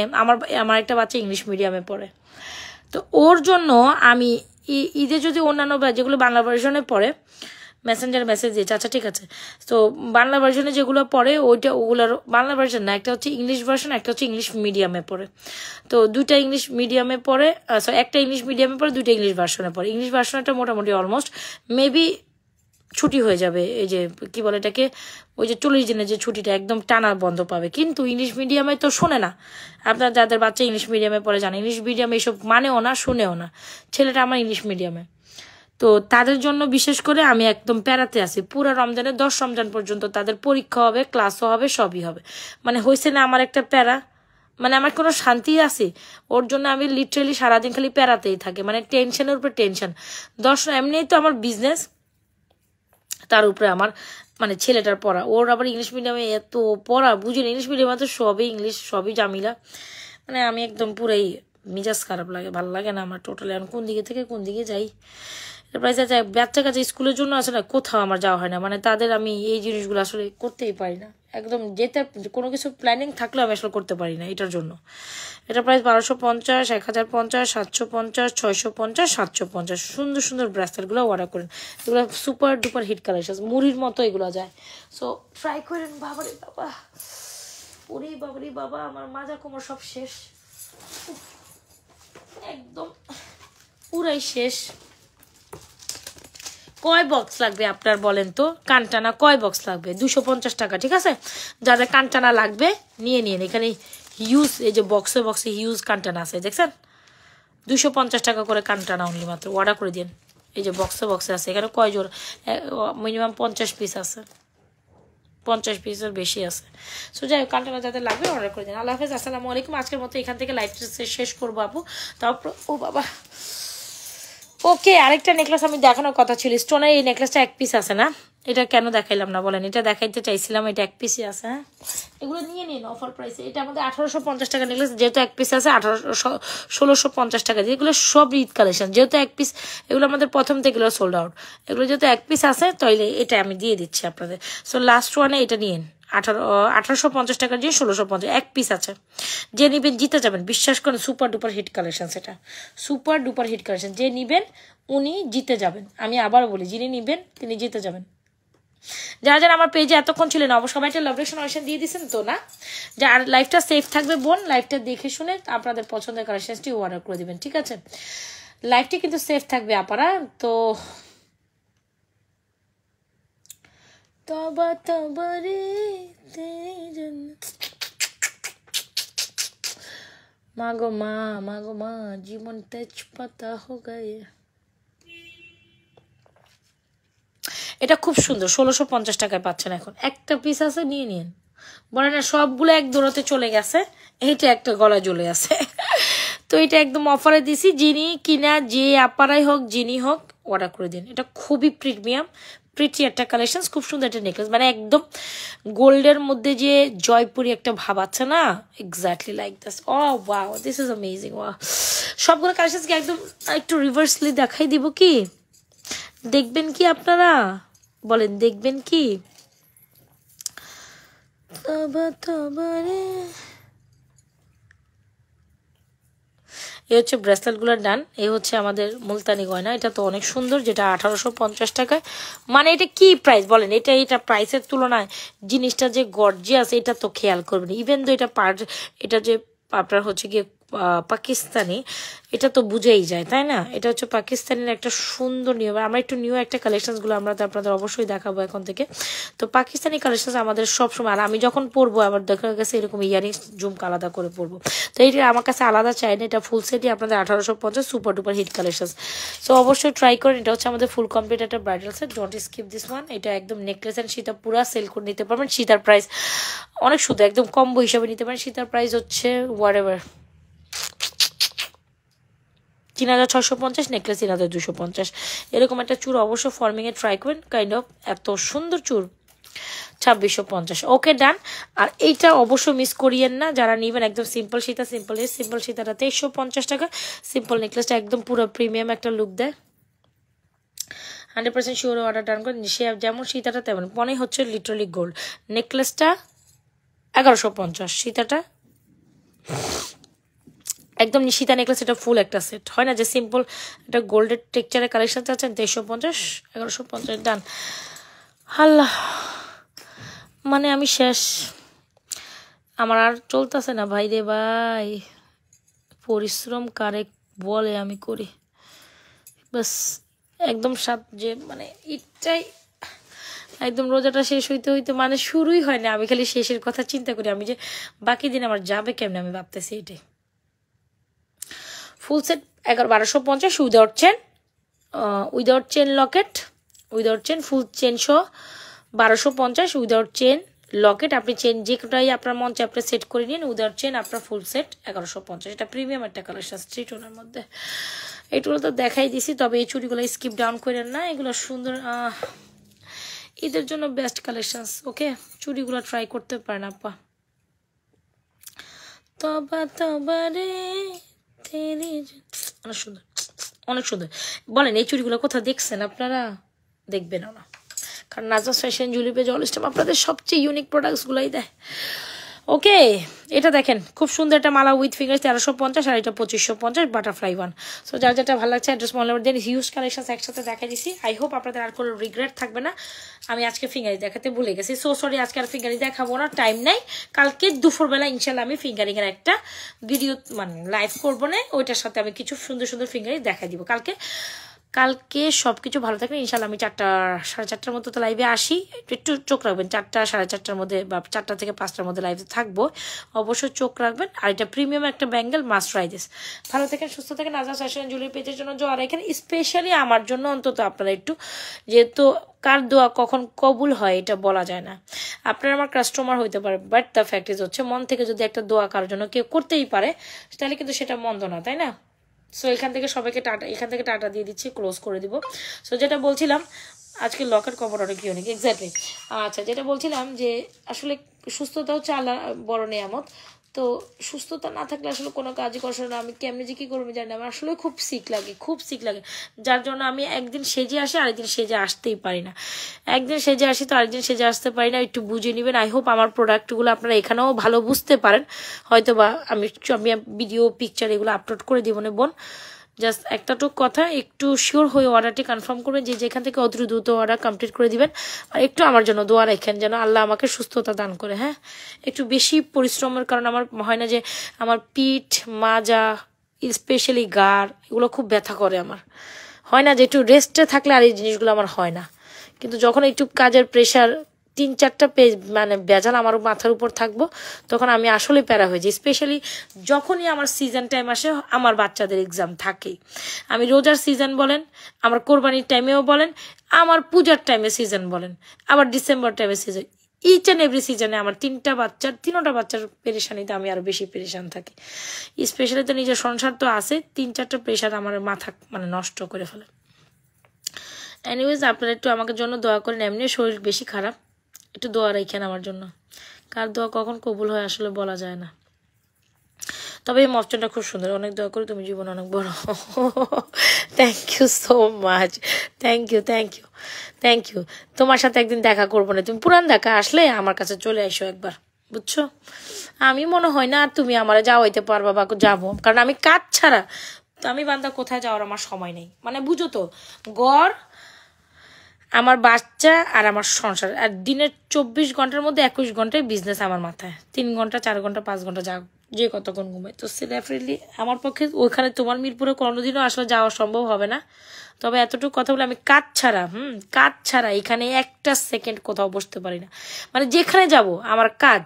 Speaker 1: আমার একটা বাচ্চা ইংলিশ মিডিয়ামে পড়ে, তো ওর জন্য আমি ঈদে যদি অন্যান্য যেগুলো বাংলা ভার্সনে পড়ে, মেসেঞ্জার মেসেজ দিয়েছে, আচ্ছা ঠিক আছে। তো বাংলা ভার্সনে যেগুলো পড়ে ওগুলোর বাংলা ভার্সন না, একটা হচ্ছে ইংলিশ ভার্সন, একটা হচ্ছে ইংলিশ মিডিয়ামে পড়ে। তো দুইটা ইংলিশ মিডিয়ামে পড়ে, একটা ইংলিশ মিডিয়ামে পড়ে, দুইটা ইংলিশ ভার্সনে পড়ে। ইংলিশ ভার্সনটা মোটামুটি অলমোস্ট মেবি ছুটি হয়ে যাবে, এই যে কি বলে এটাকে, ওই যে 40 দিনের যে ছুটিটা একদম টানা বন্ধ পাবে। কিন্তু ইংলিশ মিডিয়ামে তো শোনে না, আপনার যাদের বাচ্চা ইংলিশ মিডিয়ামে পড়ে জানে, ইংলিশ মিডিয়ামে এইসব মানেও না, শুনেও না। ছেলেটা আমার ইংলিশ মিডিয়ামে, তো তাদের জন্য বিশেষ করে আমি একদম প্যারাতে আছি। পুরো রমজানের 10 রমজান পর্যন্ত তাদের পরীক্ষা হবে, ক্লাসও হবে, সবই হবে। মানে হয়েছে না আমার একটা প্যারা, মানে আমার কোনো শান্তি আছে ওর জন্য, আমি লিটারেলি সারাদিন খালি প্যারাতেই থাকে, মানে টেনশনের উপরে টেনশন। এমনিই তো আমার বিজনেস, তার উপরে আমার মানে ছেলেটার পড়া, ওর আবার ইংলিশ মিডিয়ামে এত পড়া, বুঝলেন, ইংলিশ মিডিয়ামে তো সবই ইংলিশ, সবই জামিলা, মানে আমি একদম পুরাই মিজাজ খারাপ লাগে, ভালো লাগে না আমার টোটালি। আমি কোন দিকে থেকে কোন দিকে যাই। প্রাইস আছে বাচ্চা কাছে স্কুলের জন্য আসলে কোথাও আমার যাওয়া হয় না, মানে তাদের আমি এই জিনিসগুলো আসলে করতেই পারি না, একদম যেতে কোনো কিছু প্ল্যানিং থাকলেও আমি আসলে করতে পারি না এটার জন্য। এটা প্রাইস 1250, 1050, 750, 650, 750। সুন্দর সুন্দর ব্রেসলেটগুলো অর্ডার করেন, এগুলো সুপার ডুপার হিট কালেকশন, মুড়ির মতো এগুলো যায়। সো ট্রাই করেন। বাবারে বাবা, ওরে বাবারে বাবা, আমার মাজা কোমর সব শেষ, একদম পুরাই শেষ। কয় বক্স লাগবে আপনার বলেন তো? কানটানা কয় বক্স লাগবে? 250 টাকা, ঠিক আছে? যাদের কানটানা লাগবে নিয়ে নিন। এখানে হিউজ, এই যে বক্সে বক্সে হিউজ কানটানা আছে, দেখছেন? 250 টাকা করে কানটানা অনলি, মাত্র অর্ডার করে দিন। এই যে বক্সে বক্সে আছে, এখানে কয় জোর? মিনিমাম 50 পিস আছে, 50 পিসের বেশি আছে। সো যাই হোক, কানটানা যাদের লাগবে অর্ডার করে দিন। আল্লাহ হাফেজ, আসসালামু আলাইকুম। আজকের মতো এখান থেকে লাইভ শেষ করবো আপু। তারপর ও বাবা, ওকে, আরেকটা নেকলেস আমি দেখানোর কথা ছিল। স্টোনের এই নেকলেসটা এক পিস আছে না? এটা কেন দেখাইলাম না বলেন? এটা দেখাইতে চাইছিলাম, এটা এক পিসই আছে। হ্যাঁ, এগুলো নিয়ে নিন অফার প্রাইসে। এটা আমাদের 1850 টাকা নেকলেস, যেহেতু এক পিস আছে 1650 টাকা দিয়ে। এগুলো সব ঈদ কালেকশন, যেহেতু এক পিস, এগুলো আমাদের প্রথম থেকে এগুলো সোল্ড আউট। এগুলো যেহেতু এক পিস আছে তাইলে এটা আমি দিয়ে দিচ্ছি আপনাদের। সো লাস্ট ওয়ানে এটা নিন, 1850 টাকার যে 1650, এক পিস আছে। যে নিবেন জিতে যাবেন, বিশ্বাস করেন। সুপার ডুপার হিট কালেকশন, সেটা সুপার ডুপার হিট কালেকশন। যে নিবেন উনি জিতে যাবেন। আমি আবার বলি, যিনি নিবেন তিনি জিতে যাবেন। যারা যারা আমার পেজে এতক্ষণ ছিলেন অবশ্যই সবাই একটা লাভ রেকশন দিয়ে দিচ্ছেন তো না? যে আর লাইফটা সেফ থাকবে বোন, লাইফটা দেখে শুনে আপনাদের পছন্দের কালেকশনটি অর্ডার করে দিবেন, ঠিক আছে? লাইফটি কিন্তু সেফ থাকবে আপারা। তো তবা তবা রে মাগো মা, মাগো মা, জীবন তেজপাতা হো গায়ে। এটা খুব সুন্দর, 1650 টাকায় পাচ্ছেন এখন। একটা পিস আছে, নিয়ে নিন। বলে না সবগুলো এক দৌড়াতে চলে গেছে, এইটা একটা গলায় চলে আছে। তো এটা একদম অফারে দিছি, যিনি কিনা যে আপারাই হোক যিনি হোক অর্ডার করে দিন। এটা খুবই প্রিমিয়াম প্রিটি একটা কালেকশন, খুব সুন্দর একটা নেকলেস, মানে একদম গোল্ডের মধ্যে যে জয়পুরি একটা ভাব আছে না, exactly like this. Oh wow, this is amazing. Wow, সবগুলো কালেকশনকে একদম একটু রিভার্সলি দেখাই দিব কি? দেখবেন কি আপনারা বলেন? দেখবেন কি? তবা তবা রে। এই হচ্ছে ব্রেসলেটগুলোর ডান। এই হচ্ছে আমাদের মুলতানি গয়না, এটা তো অনেক সুন্দর, যেটা 1850 টাকায়। মানে এটা কি প্রাইস বলেন? এটা প্রাইসের তুলনায় জিনিসটা যে গর্জিয়াস, এটা তো খেয়াল করবেন। ইভেন তো এটা যে আপনার হচ্ছে গিয়ে পাকিস্তানি, এটা তো বুঝেই যায়, তাই না? এটা হচ্ছে পাকিস্তানের একটা সুন্দর নিয়ম। আমরা একটু নিউ একটা কালেকশনসগুলো আমরা তো আপনাদের অবশ্যই দেখাবো এখন থেকে। তো পাকিস্তানি কালেকশন আমাদের সবসময়, আর আমি যখন পরবো আবার দেখা গেছে এরকম ইয়ারিংস ঝুমকা আলাদা করে পরবো। তো এইটা আমার কাছে আলাদা চাই না, এটা ফুল সেটই আপনাদের 1850, super duper hit collection. So অবশ্যই ট্রাই করেন। এটা হচ্ছে আমাদের ফুল কমপ্লিট একটা bridal set, don't skip this one. এটা একদম নেকলেস অ্যান্ড সীতা পুরা সেল করে নিতে পারবেন। সীতার প্রাইস অনেক শুধু একদম কম্বো হিসাবে নিতে পারেন। সীতার প্রাইস হচ্ছে হোয়াটএভার 3650, নেকলেস 3250। এরকম একটা চুর অবশ্য ফর্মিংয়ে ট্রাই করেন, কাইন্ড অফ এত সুন্দর চুর 2650। ওকে ডান। আর এইটা অবশ্য মিস করিয়েন না যারা নিবেন, একদম সিম্পল সীতা। সিম্পল সীতাটা 2350 টাকা। সিম্পল নেকলেসটা একদম পুরো প্রিমিয়াম একটা লুক দেয়। 100% শিওর অর্ডার ডান করেন। সে যেমন সীতাটা তেমন মনে হচ্ছে লিটারালি গোল্ড। নেকলেসটা 1150, সীতাটা একদম সীতা নেকলেস। এটা ফুল একটা সেট হয় না যে সিম্পল একটা গোল্ডের টেক্সচারের কালেকশন চাচ্ছেন, 2350, 1150 ডান। আল্লাহ, মানে আমি শেষ, আমার আর চলতেছে না ভাই রে ভাই। পরিশ্রম কারে বলে আমি করি, বাস একদম যে মানে এটাই একদম রোজাটা শেষ হইতে মানে শুরুই হয় না, আমি খালি শেষের কথা চিন্তা করি। আমি যে বাকি দিন আমার যাবে কেমনে আমি ভাবতেছি এটাই। ফুল set 1250 without chain Locket, without chain ফুল চেন সহ 1250, উইদাউট চেন লকেট। আপনি চেন যে কোটাই আপনার মন চাই আপনি সেট করে নিন, উইদাউট চেন আপনার ফুল সেট 1150। এটা প্রিমিয়াম একটা কালেকশন স্ট্রিটোনের মধ্যে। এইগুলো তো দেখাই দিছি, তবে এই চুড়িগুলো স্কিপ ডাউন করেন না, এগুলো সুন্দর ঈদের জন্য বেস্ট কালেকশন। ওকে, চুড়িগুলো ট্রাই করতে পারেন আপা। তবা তবা রে তেরি, অনেক সুন্দর, অনেক সুন্দর। বলেন এই চুড়িগুলো কোথাও দেখছেন আপনারা? দেখবেন না, কারণ Nazras fashion jewellery page all time আপনাদের সবচেয়ে ইউনিক প্রোডাক্টসগুলোই দেয়। ওকে, এটা দেখেন খুব সুন্দর একটা মালা উইথ ফিঙ্গার 1350, আর এটা 2550 বাটারফ্লাই ওয়ান। সো যার যেটা ভালো লাগছে অ্যাড্রেস মনে দেন। হিউজ কালেকশন একসাথে দেখাই দিছি। আই হোপ আপনাদের আর কোনো রিগ্রেট থাকবে না। আমি আজকে ফিঙ্গারি দেখাতে ভুলে গেছি, সো সরি, আজকে আর ফিঙ্গারি দেখাবো না, টাইম নাই। কালকে দুপুরবেলা ইনশাল্লাহ আমি ফিঙ্গারিংয়ের একটা ভিডিও মানে লাইভ করবো না, ওইটার সাথে আমি কিছু সুন্দর সুন্দর ফিঙ্গারি দেখাই দিব কালকে। কালকে সব কিছু ভালো থাকবে ইনশাল্লাহ। আমি 4টা 4:30টার মতো তো লাইভে আসি, একটু চোখ রাখবেন। 4টা 4:30টার মধ্যে বা 4টা থেকে 5টার মধ্যে লাইভে থাকবো, অবশ্যই চোখ রাখবেন। আর এটা প্রিমিয়াম একটা ব্যাঙ্গেল, মাস্ট ট্রাই দিস। ভালো থাকেন, সুস্থ থাকেন। নাজরাস ফ্যাশন জুয়েলারি পেজের জন্য আর এখানে স্পেশালি আমার জন্য অন্তত আপনারা একটু, যেহেতু কার দোয়া কখন কবুল হয় এটা বলা যায় না, আপনারা আমার কাস্টমার হইতে পারে, বাট দ্য ফ্যাক্ট ইজ হচ্ছে মন থেকে যদি একটা দোয়া কারোর জন্য কেউ করতেই পারে তাহলে কিন্তু সেটা মন্দ না, তাই না? সো এখান থেকে সবাইকে টাটা, এখান থেকে টাটা দিয়ে দিচ্ছি, ক্লোজ করে দিব। সো যেটা বলছিলাম, আজকে লকের কভার অনেক ইউনিক, এক্স্যাক্টলি। আচ্ছা, যেটা বলছিলাম যে আসলে সুস্থতা হচ্ছে আল্লাহ বড় নেয়ামত। তো সুস্থতা না থাকলে আসলে কোনো কাজই করছে না। আমি কেমনি যে কী করবো জানি না, আমার আসলে খুব সিক লাগে, খুব সিক লাগে, যার জন্য আমি একদিন সেজে আসি, আরেকদিন সেজে আসতেই পারি না। একদিন সেজে আসি তো আরেকদিন সেজে আসতে পারি না, একটু বুঝে নেবেন। আই হোপ আমার প্রোডাক্টগুলো আপনারা এখানেও ভালো বুঝতে পারেন। হয়তো বা আমি ভিডিও পিকচার এগুলো আপলোড করে দিব না বোন। জাস্ট একটাটুক কথা, একটু শিওর হয়ে অর্ডারটি কনফার্ম করবেন, যে যেখান থেকে অতি দ্রুত অর্ডার কমপ্লিট করে দিবেন। আর একটু আমার জন্য দোয়া রাখেন যেন আল্লাহ আমাকে সুস্থতা দান করে। হ্যাঁ, একটু বেশি পরিশ্রমের কারণে আমার হয় না যে আমার পিঠ, মাজা, স্পেশালি গাড়, এগুলো খুব ব্যথা করে। আমার হয় না যে একটু রেস্টে থাকলে আর এই জিনিসগুলো আমার হয় না, কিন্তু যখন একটু কাজের প্রেশার 3-4টা পেজ মানে বেজাল আমার মাথার উপর থাকবো, তখন আমি আসলে প্যারা হয়ে যাই। স্পেশালি যখনই আমার সিজন টাইম আসে, আমার বাচ্চাদের এক্সাম থাকেই। আমি রোজার সিজন বলেন, আমার কোরবানির টাইমেও বলেন, আমার পূজার টাইমে সিজন বলেন, আবার ডিসেম্বর টাইমে সিজন, ইচ অ্যান্ড এভরি সিজনে আমার 3টা বাচ্চার পেরেশানিতে আমি আরো বেশি পেরেশান থাকি। স্পেশালি তো নিজের সংসার তো আছে, 3-4টা প্রেশার আমার মাথা মানে নষ্ট করে ফেলে। এনিওয়েজ, আপনারা একটু আমাকে জন্য দোয়া করেন। এমনি শরীর বেশি খারাপ, একটু দোয়া রাখেন আমার জন্য। কার দোয়া কখন কবুল হয় আসলে বলা যায় না। তবে এই মপচনটা খুব সুন্দর, অনেক দোয়া করি তুমি জীবন অনেক বড়। Thank you so much, thank you, thank you, thank you. তোমার সাথে একদিন দেখা করবো না, তুমি পুরান দেখা আসলে আমার কাছে চলে আসো একবার, বুঝছো? আমি মনে হয় না আর তুমি আমার যাওয়াইতে পারবা বা যাবো, কারণ আমি কাজ ছাড়া তো আমি বান্দা কোথায় যাওয়ার আমার সময় নেই। মানে বুঝো তো, গড় আমার বাচ্চা আর আমার সংসার, আর দিনের 24 ঘন্টার মধ্যে 21 ঘন্টায় বিজনেস আমার মাথায়, 3 ঘন্টা 4 ঘন্টা 5 ঘন্টা যা যে কতক্ষণ ঘুমাই। তো ডেফিনেটলি আমার পক্ষে ওইখানে তোমার মিরপুরে কোনোদিনও আসলে যাওয়া সম্ভব হবে না। তবে এতটুকু কথা বলে, আমি কাজ ছাড়া এখানে একটা সেকেন্ড কোথাও বসতে পারি না। মানে যেখানে যাব আমার কাজ,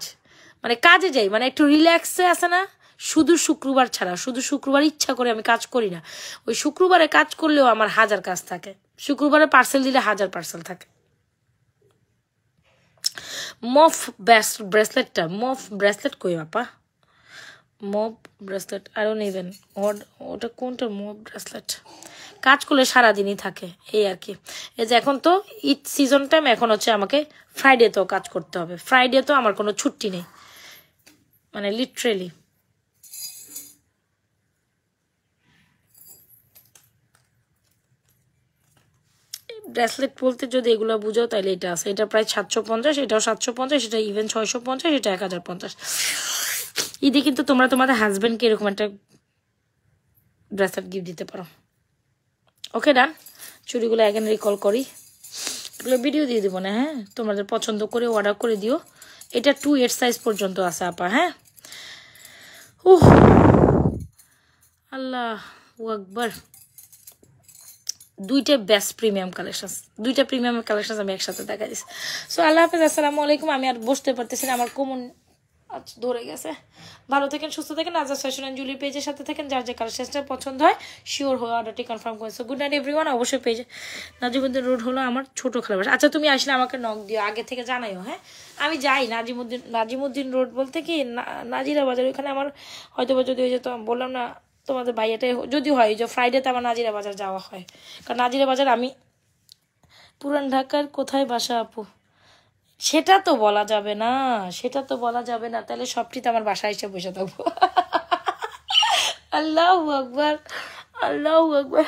Speaker 1: মানে কাজে যাই, মানে একটু রিল্যাক্সে আসে না। শুধু শুক্রবার ছাড়া, শুধু শুক্রবার ইচ্ছা করে আমি কাজ করি না। ওই শুক্রবারে কাজ করলেও আমার 1000 কাজ থাকে, শুক্রবারে পার্সেল দিলে 1000 পার্সেল থাকে। মফ ব্রেসলেটটা, মফ ব্রেসলেট কই বাপা? মফ ব্রেসলেট আরও নেবেন, ওটা কোনটা? মফ ব্রেসলেট কাজ করলে সারাদিনই থাকে, এই আর কি। এই যে এখন তো ঈদ সিজন টাইম, এখন হচ্ছে আমাকে ফ্রাইডেতেও কাজ করতে হবে। ফ্রাইডে তো আমার কোনো ছুটি নেই, মানে লিটারেলি। ব্রেসলেট বলতে যদি এগুলো বুঝাও তাহলে এটা আছে, এটা প্রায় 750, এটাও 750, এটা ইভেন 650, এটা 1050। ঈদে কিন্তু তোমরা তোমাদের হাজবেন্ডকে এরকম একটা ব্রেসলেট গিফট দিতে পারো। ওকে ডান। চুড়িগুলো অ্যাগেন রিকল করি, এগুলো ভিডিও দিয়ে দিব না। হ্যাঁ, তোমাদের পছন্দ করে অর্ডার করে দিও। এটা 2/8 সাইজ পর্যন্ত আছে আপা। হ্যাঁ, আল্লাহ আকবার। দুইটা বেস্ট প্রিমিয়াম কালেকশন, দুইটা প্রিমিয়াম কালেকশন আমি একসাথে দেখা দিচ্ছি। সো আল্লাহ হাফেজ, আসসালামু আলাইকুম। আমি আর বসতে পারতেছি না, আমার কোমন ধরে গেছে। ভালো থাকেন, সুস্থ থাকেন। নাজরাস ফ্যাশন এন্ড জুয়েলারি পেজের সাথে থাকেন। যার যে কালেকশনটা পছন্দ হয় শিওর হয়ে অর্ডারটি কনফার্ম করেন। So good night everyone. অবশ্যই পেজে নাজিমুদ্দিন রোড হলো আমার ছোট খেলাবাস। আচ্ছা, তুমি আসলে আমাকে নক দিও, আগে থেকে জানাইও। হ্যাঁ, আমি যাই নাজিমুদ্দিন রোড বলতে কি নাজিরা বাজার, ওইখানে আমার হয়তো যদি ওই যে বললাম না তোমাদের ভাইয়াটাই যদি হয়, যে ফ্রাইডেতে আমার নাজিরা বাজার যাওয়া হয়। কারণ নাজিরা বাজার আমি পুরান ঢাকার কোথায় বাসা আপু? সেটা তো বলা যাবে না, সেটা তো বলা যাবে না। তাহলে সবটি তো আমার বাসায় এসে বসে থাকবো। আল্লাহু আকবার, আল্লাহু আকবার।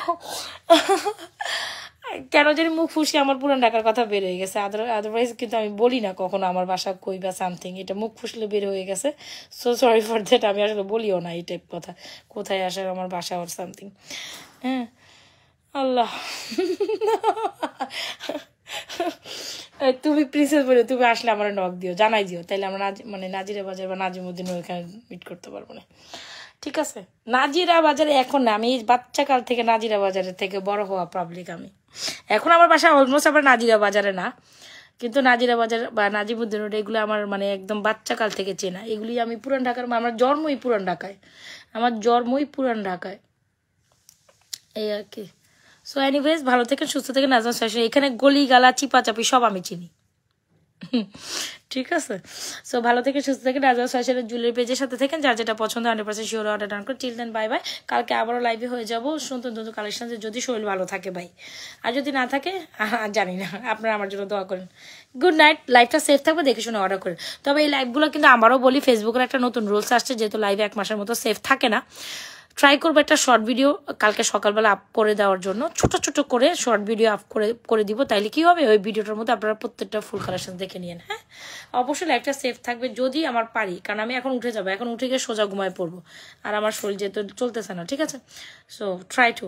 Speaker 1: কেন জানি মুখ ফুসে আমার পুরান ঢাকার কথা বের হয়ে গেছে, আদারওয়াইজ কিন্তু আমি বলি না কখনো আমার বাসা কই বা সামথিং, এটা মুখ ফুসলে বের হয়ে গেছে। সো সরি ফর দ্যাট, আমি আসলে বলিও না এই টাইপ কথা, কোথায় আসে আমার বাসা ওর সামথিং। হ্যাঁ আল্লাহ। তুমি প্রিন্সেস বলে তুমি আসলে আমার নক দিও, জানাই দিও, তাইলে আমরা মানে নাজিরা বাজার বা নাজিমুদ্দিন ওইখানে মিট করতে পারবো না। ঠিক আছে, নাজিরা বাজারে এখন না, আমি বাচ্চাকাল থেকে নাজিরা বাজারের থেকে বড় হওয়া পাবলিক আমি। এখন আমার বাসা অলমোস্ট আবার নাজিরা বাজারে না, কিন্তু নাজিরা বাজার বা নাজিমুদ্দিন রোড এগুলো আমার মানে একদম বাচ্চাকাল থেকে চেনা। এগুলি আমি পুরান ঢাকার, আমার জন্মই পুরান ঢাকায়, আমার জন্মই পুরান ঢাকায়, এই আর কি। সো এনিওয়েজ, ভালো থেকে সুস্থ থেকে নাজমা ফ্যাশন, এখানে গলি গালা চিপাচাপি সব আমি চিনি। ঠিক আছে, সো ভালো থেকে সুস্থ থেকে নাজমা ফ্যাশনের জুয়েলারি পেজের সাথে থাকেন। যার যেটা পছন্দ 100% শিওর অর্ডার ডান করে চিলড্রেন। বাই বাই, কালকে আবারও লাইভে হয়ে যাবো নতুন নতুন কালেকশন, যদি শরীর ভালো থাকে ভাই, আর যদি না থাকে জানি না, আপনারা আমার জন্য দোয়া করেন। গুড নাইট, লাইভটা সেফ থাকবে, দেখে শুনে অর্ডার করেন। তবে এই লাইভগুলো কিন্তু আমারও বলি, ফেসবুকের একটা নতুন রুলস আসছে, যেহেতু লাইভে 1 মাসের মতো সেফ থাকে না, ট্রাই করবো একটা শর্ট ভিডিও কালকে সকালবেলা আপ করে দেওয়ার জন্য, ছোট ছোট করে শর্ট ভিডিও আপ করে দিব। তাইলে কি হবে, ওই ভিডিওটার মধ্যে আপনারা প্রত্যেকটা ফুল কালেকশন দেখে নিন। হ্যাঁ, অবশ্যই লাইফটা সেফ থাকবে যদি আমার পারি, কারণ আমি এখন উঠে যাবো, এখন উঠে গিয়ে সোজা ঘুমায় পড়বো, আর আমার শরীর যেহেতু চলতেছে না। ঠিক আছে, সো ট্রাই টু,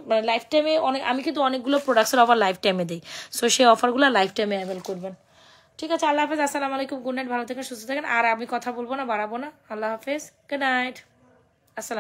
Speaker 1: মানে লাইফ টাইমে আমি কিন্তু অনেকগুলো প্রোডাক্টসের অফার লাইফ টাইমে দিই, সো সেই অফারগুলো লাইফ টাইমে অ্যাভেল করবেন। ঠিক আছে, আল্লাহ হাফেজ, আসসালামু আলাইকুম, গুড নাইট, ভালো থাকেন, সুস্থ থাকেন। আর আমি কথা বলবো না, বাড়াবো না। আল্লাহ হাফেজ, গুড নাইট, আসসালাম।